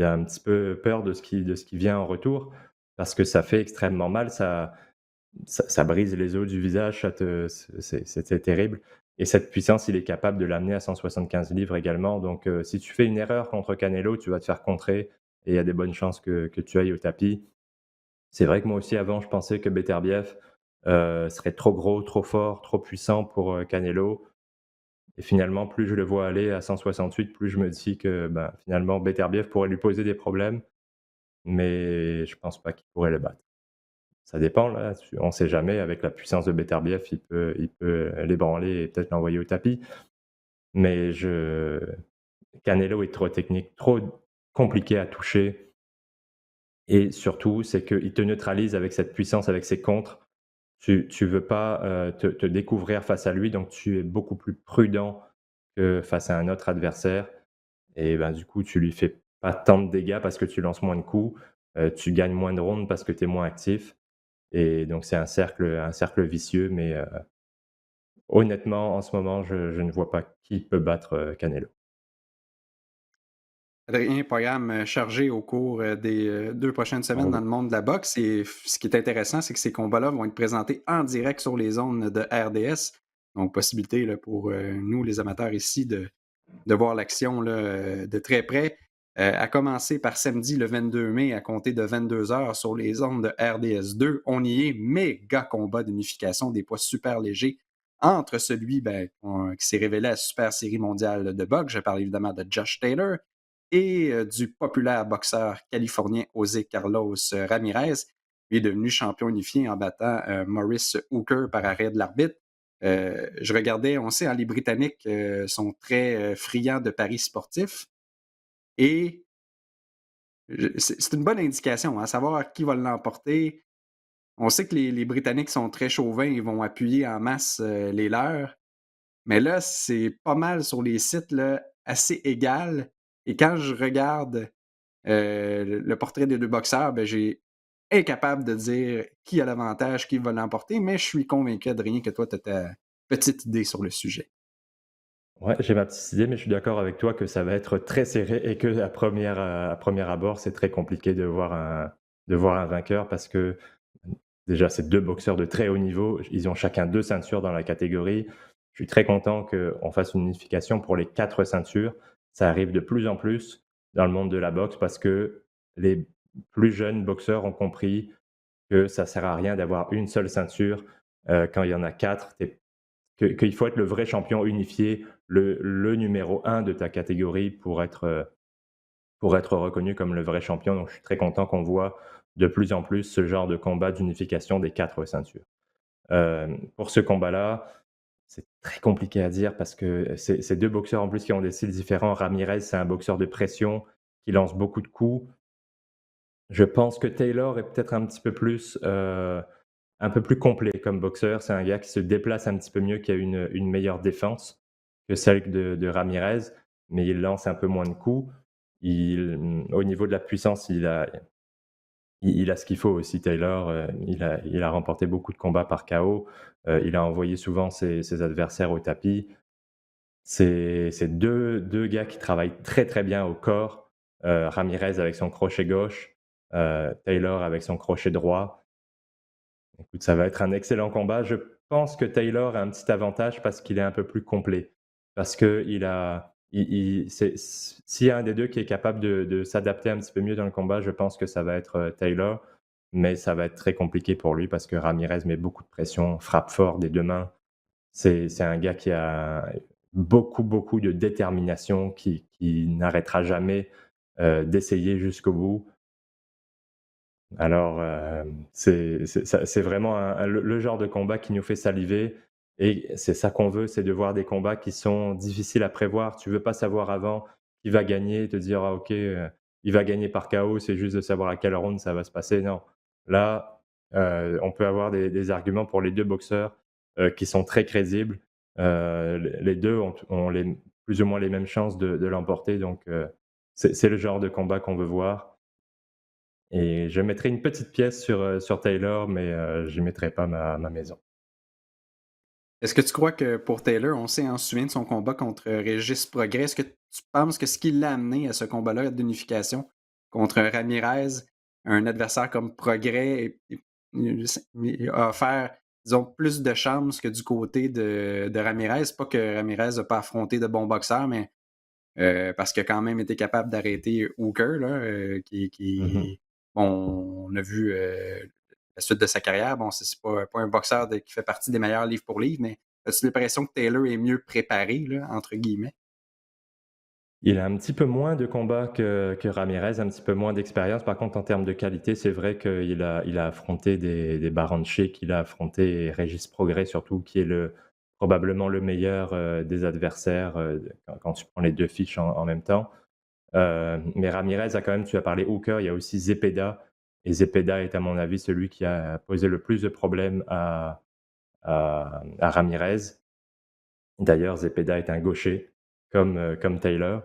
un petit peu peur de ce qui vient en retour, parce que ça fait extrêmement mal, ça brise les os du visage, ça te c'est terrible, et cette puissance, il est capable de l'amener à 175 livres également, donc si tu fais une erreur contre Canelo, tu vas te faire contrer et il y a des bonnes chances que tu ailles au tapis. C'est vrai que moi aussi avant, je pensais que Beterbiev, serait trop gros, trop fort, trop puissant pour, Canelo, et finalement, plus je le vois aller à 168, plus je me dis que, ben, finalement, Beterbiev pourrait lui poser des problèmes, mais je pense pas qu'il pourrait le battre. Ça dépend là, on sait jamais, avec la puissance de Beterbiev, il peut l'ébranler et peut-être l'envoyer au tapis. Mais je Canelo est trop technique, trop compliqué à toucher, et surtout, c'est qu'il te neutralise avec cette puissance, avec ses contres. Tu veux pas, te découvrir face à lui, donc tu es beaucoup plus prudent que face à un autre adversaire, et ben, du coup, tu lui fais pas tant de dégâts parce que tu lances moins de coups, tu gagnes moins de rounds parce que tu es moins actif, et donc c'est un cercle vicieux, mais honnêtement, en ce moment, je ne vois pas qui peut battre, Canelo. Adrien, programme chargé au cours des 2 prochaines semaines dans Oh, le monde de la boxe. Et ce qui est intéressant, c'est que ces combats-là vont être présentés en direct sur les ondes de RDS. Donc, possibilité là, pour nous, les amateurs ici, de voir l'action là, de très près. À commencer par samedi le 22 mai à compter de 22 heures sur les ondes de RDS2. On y est, méga combat d'unification des poids super légers entre celui qui s'est révélé à la Super Série mondiale de boxe. Je parle évidemment de Josh Taylor et du populaire boxeur californien José Carlos Ramirez. Il est devenu champion unifié en battant Maurice Hooker par arrêt de l'arbitre. Je regardais, on sait, hein, les Britanniques sont très friands de paris sportifs et c'est une bonne indication, hein, savoir qui va l'emporter. On sait que les Britanniques sont très chauvins, ils vont appuyer en masse les leurs, mais là, c'est pas mal sur les sites là, assez égal. Et quand je regarde le portrait des deux boxeurs, j'ai incapable de dire qui a l'avantage, qui va l'emporter, mais je suis convaincu, Adrien, que toi, tu as ta petite idée sur le sujet. ouais, j'ai ma petite idée, mais je suis d'accord avec toi que ça va être très serré et que à premier abord, c'est très compliqué de voir un vainqueur parce que, déjà, c'est 2 boxeurs de très haut niveau. Ils ont chacun 2 ceintures dans la catégorie. Je suis très content qu'on fasse une unification pour les 4 ceintures. Ça arrive de plus en plus dans le monde de la boxe parce que les plus jeunes boxeurs ont compris que ça sert à rien d'avoir une seule ceinture, quand il y en a 4. Qu'il faut être le vrai champion unifié, le numéro un de ta catégorie pour être reconnu comme le vrai champion. Donc je suis très content qu'on voit de plus en plus ce genre de combat d'unification des 4 ceintures. Pour ce combat-là, c'est très compliqué à dire parce que c'est 2 boxeurs en plus qui ont des styles différents. Ramirez, c'est un boxeur de pression qui lance beaucoup de coups. Je pense que Taylor est peut-être un peu plus complet comme boxeur. C'est un gars qui se déplace un petit peu mieux, qui a une meilleure défense que celle de Ramirez, mais il lance un peu moins de coups. Au niveau de la puissance, il a ce qu'il faut aussi Taylor, il a remporté beaucoup de combats par KO, il a envoyé souvent ses adversaires au tapis. C'est 2 gars qui travaillent très, très bien au corps, Ramirez avec son crochet gauche, Taylor avec son crochet droit. Écoute, ça va être un excellent combat. Je pense que Taylor a un petit avantage parce qu'il est un peu plus complet. Parce qu'il a il s'il y a un des 2 qui est capable de s'adapter un petit peu mieux dans le combat, je pense que ça va être, Taylor, mais ça va être très compliqué pour lui parce que Ramirez met beaucoup de pression, frappe fort des 2 mains. C'est un gars qui a beaucoup, beaucoup de détermination, qui n'arrêtera jamais, d'essayer jusqu'au bout. Alors, c'est vraiment le genre de combat qui nous fait saliver et c'est ça qu'on veut, c'est de voir des combats qui sont difficiles à prévoir. Tu veux pas savoir avant qui va gagner, te dire: «Ah OK, il va gagner par KO», c'est juste de savoir à quel round ça va se passer. Non. Là, on peut avoir des arguments pour les 2 boxeurs, qui sont très crédibles. Les 2 ont les plus ou moins les mêmes chances de l'emporter donc c'est le genre de combat qu'on veut voir. Et je mettrai une petite pièce sur Taylor, mais j'y mettrai pas ma maison. Est-ce que tu crois que pour Taylor, on sait, hein, on se souvient de son combat contre Régis Progrès, est-ce que tu penses que ce qui l'a amené à ce combat-là d'unification contre Ramirez, un adversaire comme Progrès, a offert, disons, plus de chances que du côté de Ramirez? Pas que Ramirez n'a pas affronté de bons boxeurs, mais parce qu'il a quand même été capable d'arrêter Hooker, là, Mmh. bon, on a vu la suite de sa carrière. Bon, c'est pas un boxeur qui fait partie des meilleurs livre pour livre, mais as-tu l'impression que Taylor est mieux préparé, là, entre guillemets? Il a un petit peu moins de combats que Ramirez, un petit peu moins d'expérience. Par contre, en termes de qualité, c'est vrai qu'il a affronté des Baranchik, il a affronté Régis Prograis surtout, qui est probablement le meilleur, des adversaires, quand tu prends les 2 fiches en même temps. Mais Ramirez a quand même, tu as parlé Hooker, il y a aussi Zepeda et Zepeda est à mon avis celui qui a posé le plus de problèmes à Ramirez. D'ailleurs, Zepeda est un gaucher comme Taylor.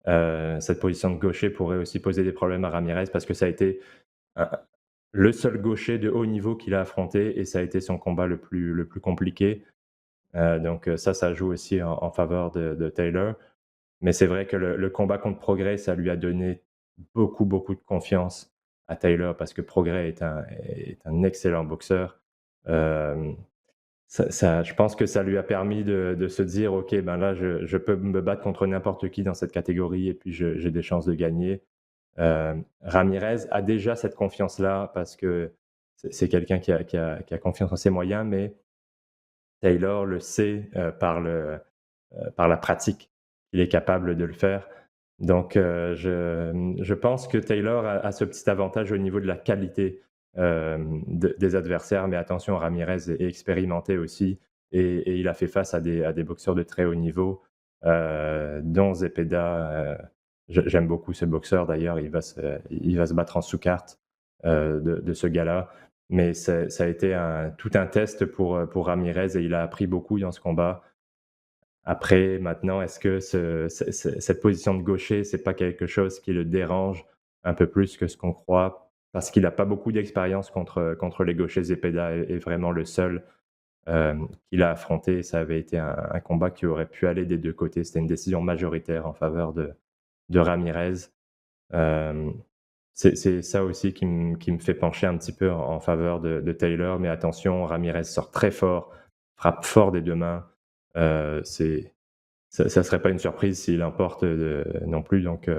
Cette position de gaucher pourrait aussi poser des problèmes à Ramirez parce que ça a été un le seul gaucher de haut niveau qu'il a affronté et ça a été son combat le plus compliqué. Donc ça joue aussi en faveur de Taylor. Mais c'est vrai que le combat contre Prograis, ça lui a donné beaucoup, beaucoup de confiance à Taylor parce que Prograis est un excellent boxeur. Hem, je pense que ça lui a permis de se dire: «OK, ben là, je peux me battre contre n'importe qui dans cette catégorie et puis j'ai des chances de gagner». Ramirez a déjà cette confiance-là parce que c'est quelqu'un qui a confiance en ses moyens, mais Taylor le sait, par la pratique. Il est capable de le faire. Donc, je pense que Taylor a ce petit avantage au niveau de la qualité, des adversaires, mais attention, Ramirez est expérimenté aussi et il a fait face à des boxeurs de très haut niveau, dont Zepeda, j'aime beaucoup ce boxeur d'ailleurs, il va se battre en sous-carte, de ce gars-là. Mais ça a été tout un test pour Ramirez et il a appris beaucoup dans ce combat. Après, maintenant, est-ce que cette position de gaucher, c'est pas quelque chose qui le dérange un peu plus que ce qu'on croit? Parce qu'il a pas beaucoup d'expérience contre les gauchers. Zepeda est vraiment le seul, qu'il a affronté. Ça avait été un combat qui aurait pu aller des 2 côtés. C'était une décision majoritaire en faveur de Ramirez. Hem, c'est ça aussi qui me fait pencher un petit peu en faveur de Taylor, mais attention, Ramirez sort très fort, frappe fort des 2 mains. C'est ça serait pas une surprise s'il emporte, non plus, donc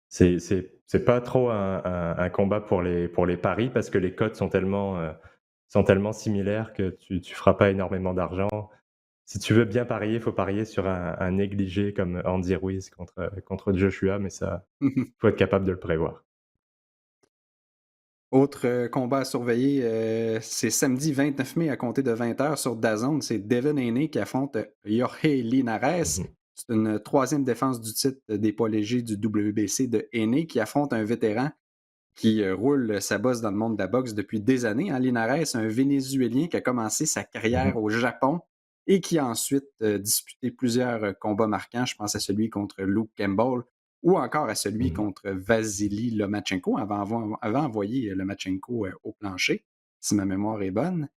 c'est pas trop un combat pour les paris parce que les cotes sont tellement similaires que tu feras pas énormément d'argent. Si tu veux bien parier, il faut parier sur un négligé comme Andy Ruiz contre Joshua, mais ça, faut être capable de le prévoir. Autre, combat à surveiller, c'est samedi 29 mai à compter de 20 h sur DAZN. C'est Devin Haney qui affronte, Jorge Linares. Mmh. C'est une troisième défense du titre des poids légers du WBC de Haney qui affronte un vétéran qui, roule sa bosse dans le monde de la boxe depuis des années, hein. Linares, un Vénézuélien qui a commencé sa Mmh carrière mh. au Japon et qui a ensuite, disputé plusieurs, combats marquants. Je pense à celui contre Luke Campbell ou encore à celui Mmh. contre Vasily Lomachenko avant envoyer Lomachenko, au plancher, si ma mémoire est bonne.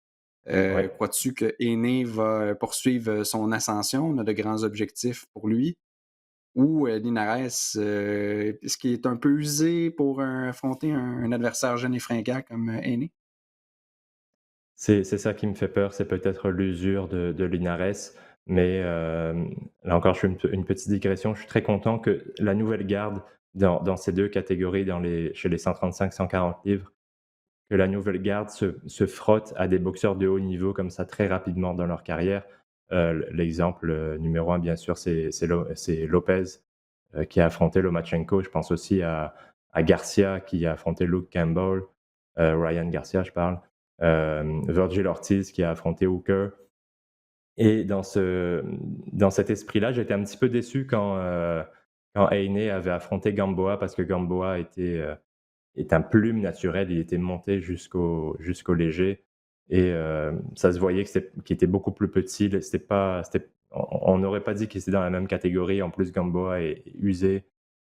Ouais. Crois-tu que Haney va poursuivre son ascension? On a de grands objectifs pour lui. Ou Linares, est-ce qu'il est un peu usé pour, affronter un adversaire jeune et fringant comme, Haney? C'est ça qui me fait peur, c'est peut-être l'usure de Linares, mais là encore, je fais une petite digression. Je suis très content que la nouvelle garde dans ces 2 catégories, chez les 135-140 livres, que la nouvelle garde se frotte à des boxeurs de haut niveau comme ça très rapidement dans leur carrière. L'exemple, numéro 1 bien sûr, c'est Lopez, qui a affronté Lomachenko. Je pense aussi à Garcia qui a affronté Luke Campbell, Ryan Garcia je parle, Vergil Ortiz qui a affronté Hooker et dans cet esprit-là, j'étais un petit peu déçu quand Haney avait affronté Gamboa parce que Gamboa est un plume naturel, il était monté jusqu'au léger et ça se voyait qu'il était beaucoup plus petit, c'était pas c'était on n'aurait pas dit qu'il était dans la même catégorie. En plus, Gamboa est usé,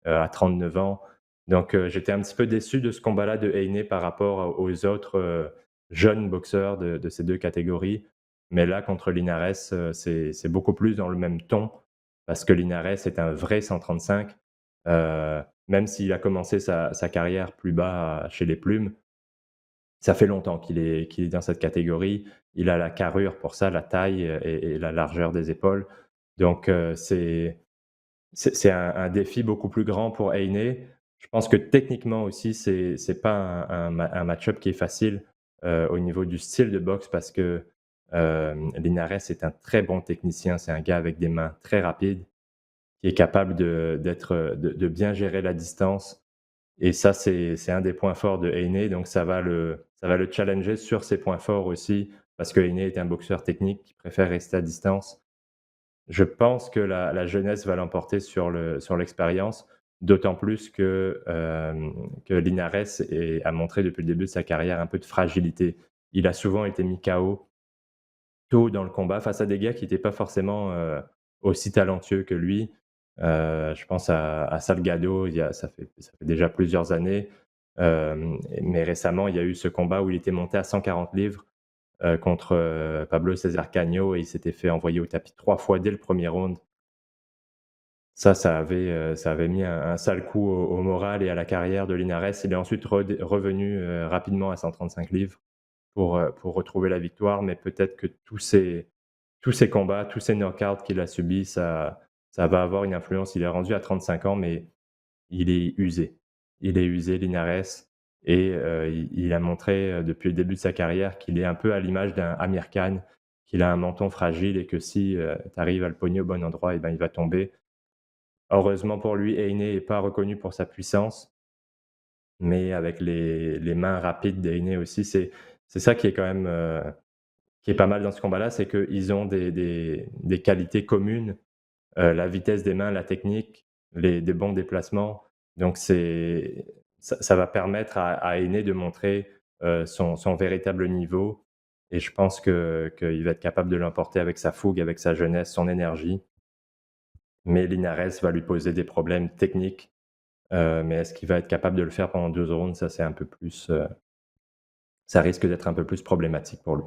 à 39 ans. Donc j'étais un petit peu déçu de ce combat-là de Haney par rapport aux autres, jeunes boxeurs de ces 2 catégories. Mais là, contre Linares, c'est beaucoup plus dans le même ton parce que Linares est un vrai 135. Même s'il a commencé sa carrière plus bas chez les plumes, ça fait longtemps qu'il est dans cette catégorie. Il a la carrure pour ça, la taille, et la largeur des épaules. Donc c'est un défi beaucoup plus grand pour Haney. Je pense que techniquement aussi, c'est pas un match-up qui est facile, au niveau du style de boxe parce que, Linares est un très bon technicien. C'est un gars avec des mains très rapides, qui est capable de bien gérer la distance et ça, c'est un des points forts de Haney, donc ça va le challenger sur ses points forts aussi parce que Haney est un boxeur technique qui préfère rester à distance. Je pense que la jeunesse va l'emporter sur l'expérience, d'autant plus que Linares a montré depuis le début de sa carrière un peu de fragilité. Il a souvent été mis KO tôt dans le combat face à des gars qui étaient pas forcément, aussi talentueux que lui. Je pense à Salgado, ça fait déjà plusieurs années, mais récemment, il y a eu ce combat où il était monté à 140 livres, contre, Pablo César Caño et il s'était fait envoyer au tapis 3 fois dès le premier round. Ça avait mis un sale coup au moral et à la carrière de Linares. Il est ensuite revenu, rapidement à 135 livres pour retrouver la victoire, mais peut-être que tous ces combats, tous ces knockouts qu'il a subis, ça va avoir une influence. Il est rendu à 35 ans, mais il est usé. Il est usé, Linares, et il a montré, depuis le début de sa carrière qu'il est un peu à l'image d'un Amir Khan, qu'il a un menton fragile et que si, tu arrives à le pogner au bon endroit, et ben, il va tomber. Heureusement pour lui, Heine est pas reconnu pour sa puissance, mais avec les mains rapides d'Heine aussi, c'est ça qui est quand même, qui est pas mal dans ce combat-là, c'est qu'ils ont des qualités communes, la vitesse des mains, la technique, des bons déplacements. Donc ça va permettre à Heine de montrer, son véritable niveau, et je pense qu'il va être capable de l'emporter avec sa fougue, avec sa jeunesse, son énergie. Mais Linares va lui poser des problèmes techniques. Mais est-ce qu'il va être capable de le faire pendant 2 rounds? Ça, c'est un peu plus, ça risque d'être un peu plus problématique pour lui.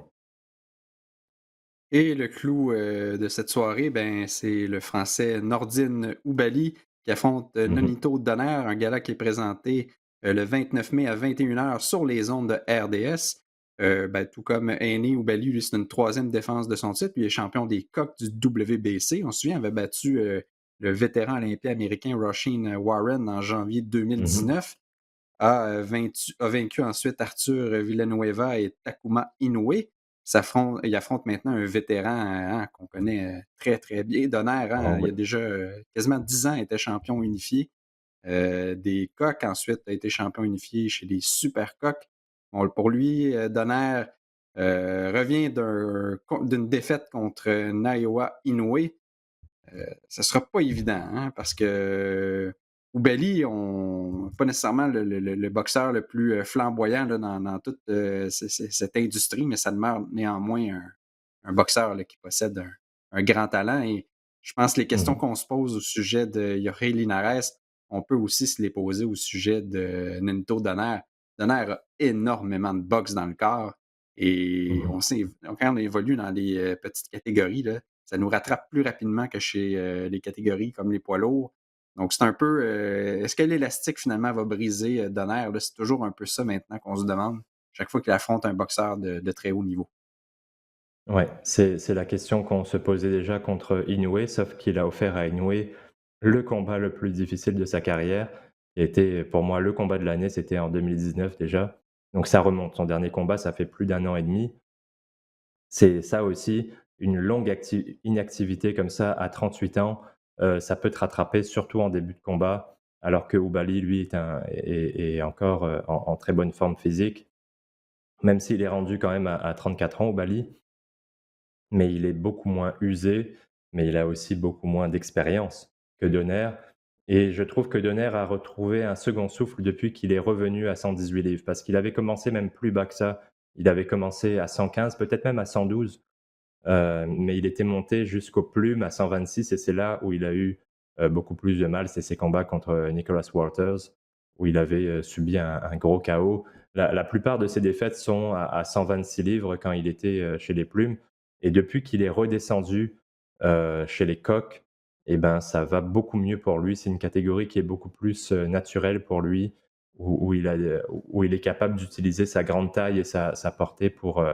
Et le clou, de cette soirée, ben, c'est le Français Nordine Oubaly qui affronte, Mmh mh. Nonito Donaire, un gala qui est présenté, le 29 mai à 21 h sur les ondes de RDS. Ben, tout comme Haney Oubaly, lui, c'est une troisième défense de son titre. Lui est champion des coqs du WBC. On se souvient, il avait battu, le vétéran olympien américain Roisin Warren en janvier Mmh. 2019. A vaincu ensuite Arthur Villanueva et Takuma Inoue. Il affronte maintenant un vétéran, hein, qu'on connaît, très, très bien. Donner, Oh hein, il y oui. a déjà, quasiment 10 ans, était champion unifié, des coqs. Ensuite, a été champion unifié chez les super coqs. Bon, pour lui, Donner, revient d'une défaite contre Naoya Inoue. Ça sera pas évident, hein, parce que Oubeli, on pas nécessairement le boxeur le plus, flamboyant là, dans toute, cette industrie, mais ça demeure néanmoins un boxeur là, qui possède un grand talent, et je pense que les questions Mmh. qu'on se pose au sujet de Jorge Linares, on peut aussi se les poser au sujet de Nonito Donaire. Donaire a énormément de boxe dans le corps, et Mmh. on sait quand on évolue dans les, petites catégories là, ça nous rattrape plus rapidement que chez, les catégories comme les poids lourds. Donc c'est un peu, est-ce que l'élastique finalement va briser, Donner, là? C'est toujours un peu ça maintenant qu'on se demande, chaque fois qu'il affronte un boxeur de très haut niveau. Ouais, c'est la question qu'on se posait déjà contre Inoue, sauf qu'il a offert à Inoue le combat le plus difficile de sa carrière, qui a été pour moi le combat de l'année, c'était en 2019 déjà. Donc ça remonte. Son dernier combat, ça fait plus d'un an et demi. C'est ça aussi, une longue inactivité comme ça à 38 ans, ça peut te rattraper, surtout en début de combat, alors que Oubaly, lui, est encore, en très bonne forme physique, même s'il est rendu quand même à 34 ans, Oubaly, mais il est beaucoup moins usé, mais il a aussi beaucoup moins d'expérience que Donner, et je trouve que Donner a retrouvé un second souffle depuis qu'il est revenu à 118 livres, parce qu'il avait commencé même plus bas que ça. Il avait commencé à 115, peut-être même à 112. Mais il était monté jusqu'aux plumes à 126, et c'est là où il a eu, beaucoup plus de mal. C'est ses combats contre, Nicholas Walters, où il avait, subi un gros chaos. La plupart de ses défaites sont à 126 livres quand il était, chez les plumes, et depuis qu'il est redescendu, chez les coqs, et ben, ça va beaucoup mieux pour lui. C'est une catégorie qui est beaucoup plus, naturelle pour lui, où il est capable d'utiliser sa grande taille et sa portée pour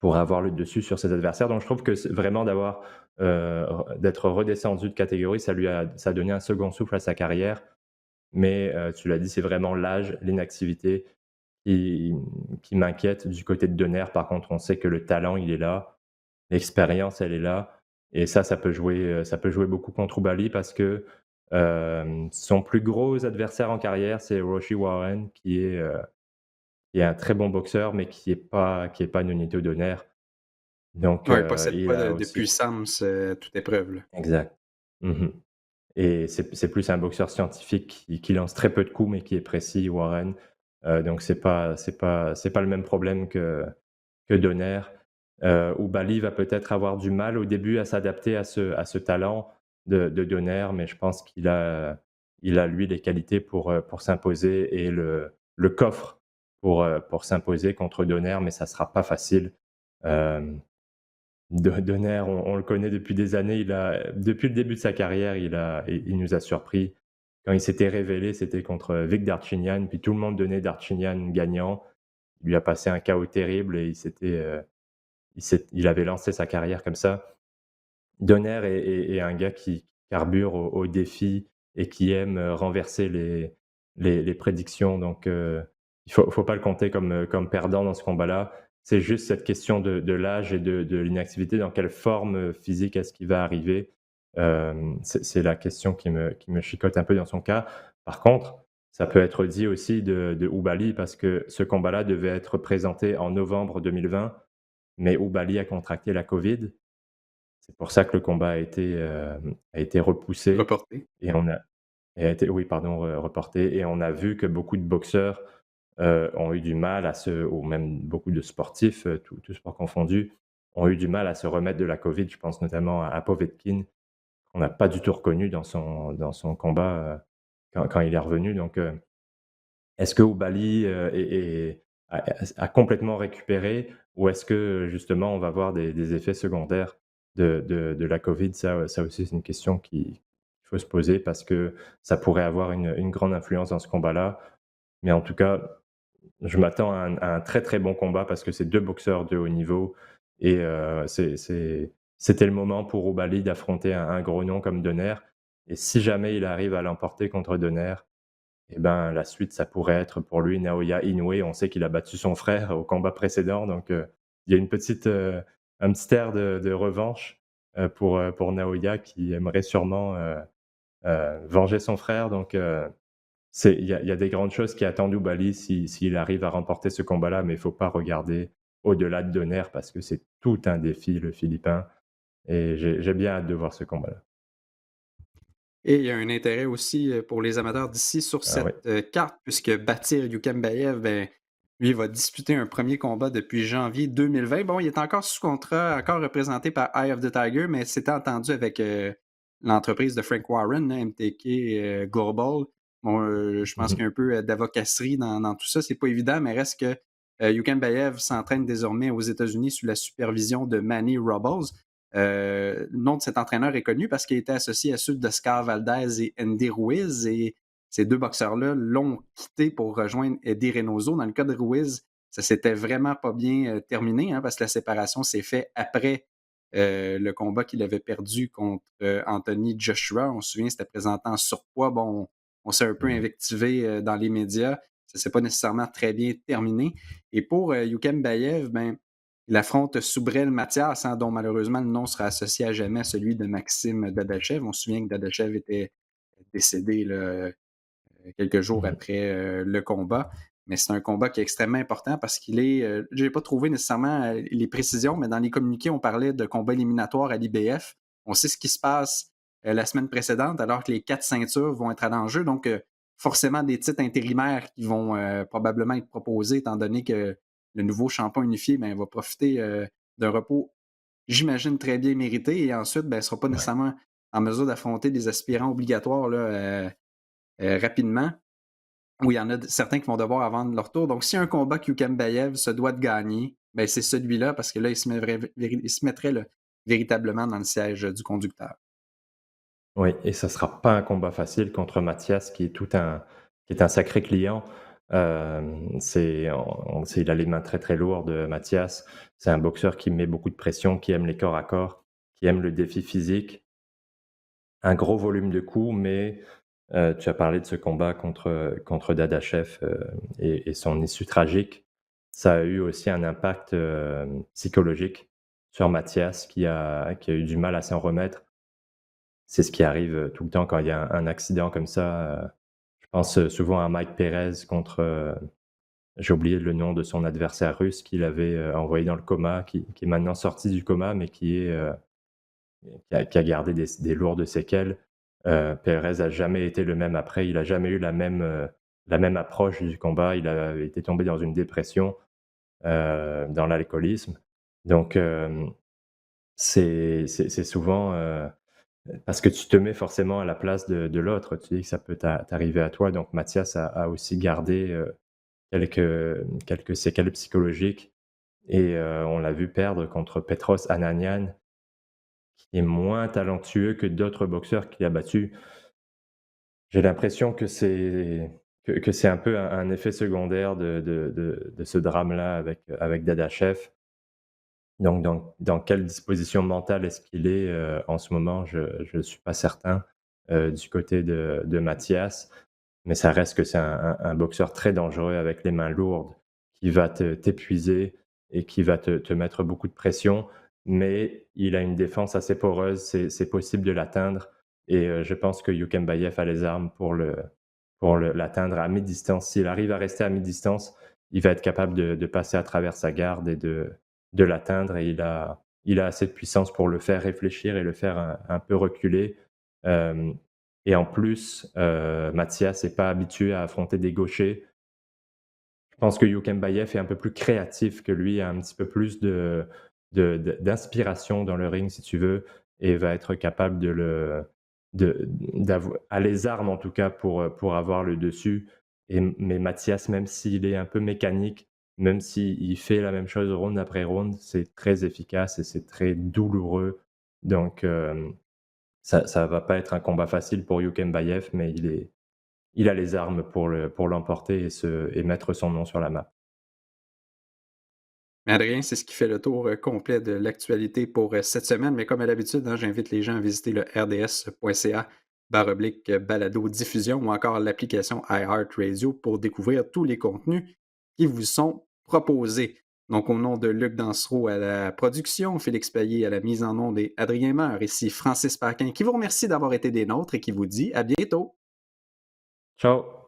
avoir le dessus sur ses adversaires. Donc je trouve que c'est vraiment d'être redescendu de catégorie, ça a donné un second souffle à sa carrière. Mais tu l'as dit, c'est vraiment l'âge, l'inactivité qui qui m'inquiète du côté de Donner. Par contre, on sait que le talent, il est là, l'expérience, elle est là, et ça peut jouer beaucoup contre Oubaly parce que, son plus gros adversaire en carrière, c'est Roshi Warren qui est un très bon boxeur, mais qui est pas Nonito Donaire. Donc Ouais, il possède il pas a de aussi puissance, toute épreuve, là. exact. Mmh. Et c'est plus un boxeur scientifique qui lance très peu de coups, mais qui est précis, Warren. Donc c'est pas le même problème que Donner. Oubaly va peut-être avoir du mal au début à s'adapter à ce talent de Donner, mais je pense il a lui les qualités pour s'imposer, et le coffre pour s'imposer contre Donner, mais ça sera pas facile. Hem Donner, on le connaît depuis des années, depuis le début de sa carrière, il nous a surpris. Quand il s'était révélé, c'était contre Vic Darchinyan, puis tout le monde donnait Darchinyan gagnant. Il lui a passé un chaos terrible et il avait lancé sa carrière comme ça. Donner est un gars qui carbure au défi et qui aime, renverser les prédictions donc il faut pas le compter comme perdant dans ce combat-là. C'est juste cette question de l'âge et de l'inactivité. Dans quelle forme, physique est-ce qu'il va arriver? C'est la question qui me chicote un peu dans son cas. Par contre, ça peut être dit aussi de Oubaly parce que ce combat-là devait être présenté en novembre 2020, mais Oubaly a contracté la covid. C'est pour ça que le combat a été repoussé Reporté. et on a et a été oui pardon, reporté et on a vu que beaucoup de boxeurs, ont eu du mal à se ou même beaucoup de sportifs, tous sports confondus, ont eu du mal à se remettre de la covid. Je pense notamment à Povetkin, qu'on n'a pas du tout reconnu dans son combat, quand il est revenu donc est-ce que Oubaly, a complètement récupéré ou est-ce que, justement, on va voir des effets secondaires de la covid? Ça aussi, c'est une question qu'il faut se poser parce que ça pourrait avoir une grande influence dans ce combat-là. Mais en tout cas, je m'attends à un très, très bon combat parce que c'est 2 boxeurs de haut niveau et c'était le moment pour Oubaly d'affronter un gros nom comme Donner et si jamais il arrive à l'emporter contre Donner, et ben, la suite, ça pourrait être pour lui Naoya Inoue. On sait qu'il a battu son frère au combat précédent, donc il y a un petit air de revanche, pour Naoya qui aimerait sûrement, venger son frère, donc il y a des grandes choses qui attendent Oubaly s'il arrive à remporter ce combat-là, mais il faut pas regarder au-delà de Donner parce que c'est tout un défi, le Philippin et j'ai bien hâte de voir ce combat-là. Et il y a un intérêt aussi, pour les amateurs d'ici sur Ah oui. cette, carte puisque Batir Yukembayev, ben, lui, il va disputer un premier combat depuis janvier 2020. Bon, il est encore sous contrat, encore représenté par Eye of the Tiger, mais c'était entendu avec, l'entreprise de Frank Warren, là, MTK, Global. Bon, je pense Mmh. qu'il y a un peu, d'avocasserie dans tout ça. C'est pas évident, mais reste que, Yukembayev s'entraîne désormais aux États-Unis sous la supervision de Manny Robles. Le nom de cet entraîneur est connu parce qu'il était associé à ceux d'Oscar Valdez et Andy Ruiz. Et ces deux boxeurs-là l'ont quitté pour rejoindre Eddie Reynoso. Dans le cas de Ruiz, ça s'était vraiment pas bien terminé hein, parce que la séparation s'est faite après le combat qu'il avait perdu contre Anthony Joshua. On se souvient, c'était présenté en surpoids. Bon, on s'est un peu Mmh. invectivé dans les médias. Ça s'est pas nécessairement très bien terminé. Et pour Youkem Bayev, ben, il affronte Soubrel Mathias, hein, dont malheureusement le nom sera associé à jamais à celui de Maxime Dadachev. On se souvient que Dadachev était décédé là, quelques jours Mmh. après le combat. Mais c'est un combat qui est extrêmement important parce qu'il est. Je n'ai pas trouvé nécessairement les précisions, mais dans les communiqués, on parlait de combat éliminatoire à l'IBF. On sait ce qui se passe la semaine précédente, alors que les 4 ceintures vont être à l'enjeu. Donc, forcément, des titres intérimaires qui vont probablement être proposés, étant donné que le nouveau champion unifié ben, va profiter d'un repos, j'imagine, très bien mérité. Et ensuite, ben, il ne sera pas Ouais. nécessairement en mesure d'affronter des aspirants obligatoires là, rapidement, où il y en a certains qui vont devoir avant leur tour. Donc, si un combat Bayev se doit de gagner, ben, c'est celui-là parce que là, il se mettrait là, véritablement dans le siège du conducteur. Oui et ça sera pas un combat facile contre Mathias qui est un sacré client. Il a les mains très, très lourdes, Mathias. C'est un boxeur qui met beaucoup de pression, qui aime les corps à corps, qui aime le défi physique. Un gros volume de coups, mais tu as parlé de ce combat contre Dadachev, et son issue tragique. Ça a eu aussi un impact, psychologique sur Mathias qui a eu du mal à s'en remettre. C'est ce qui arrive, tout le temps quand il y a un accident comme ça, je pense, souvent à Mike Perez contre, j'ai oublié le nom de son adversaire russe qu'il avait, envoyé dans le coma, qui est maintenant sorti du coma, mais qui a gardé des lourdes séquelles. Perez a jamais été le même après, il a jamais eu la même approche du combat. Il a été tombé dans une dépression, dans l'alcoolisme. Donc c'est souvent, parce que tu te mets forcément à la place de l'autre. Tu dis que ça peut t'arriver à toi, donc Mathias a aussi gardé, quelques séquelles psychologiques et on l'a vu perdre contre Petros Ananian, qui est moins talentueux que d'autres boxeurs qu'il a battus. J'ai l'impression que c'est un peu un effet secondaire de ce drame-là avec Dadachev. Donc dans quelle disposition mentale est-ce qu'il est, en ce moment? Je suis pas certain, du côté de Mathias, mais ça reste que c'est un boxeur très dangereux avec les mains lourdes, qui va t'épuiser et qui va te mettre beaucoup de pression, mais il a une défense assez poreuse, c'est possible de l'atteindre et je pense que Yukembayev a les armes pour l'atteindre à mi-distance. S'il arrive à rester à mi-distance, il va être capable de passer à travers sa garde et de l'atteindre et il a assez de puissance pour le faire réfléchir et le faire un peu reculer. Hem Et en plus, Mathias n'est pas habitué à affronter des gauchers. Je pense que Yukembayev est un peu plus créatif que lui, a un petit peu plus d'inspiration dans le ring, si tu veux, et va être capable de le de d'avo a les armes en tout cas pour avoir le dessus mais Mathias, même s'il est un peu mécanique, même s'il fait la même chose round après round, c'est très efficace et c'est très douloureux. Donc ça va pas être un combat facile pour Yukembayev, mais il a les armes pour l'emporter et mettre son nom sur la map. Mais Adrien, c'est ce qui fait le tour complet de l'actualité pour cette semaine. Mais comme à l'habitude, hein, j'invite les gens à visiter le rds.ca/, balado diffusion ou encore l'application iHeartRadio pour découvrir tous les contenus qui vous sont proposés. Donc, au nom de Luc Dansereau à la production, Félix Payet à la mise en onde et Adrien Meur, ici Francis Paquin qui vous remercie d'avoir été des nôtres et qui vous dit à bientôt. Ciao.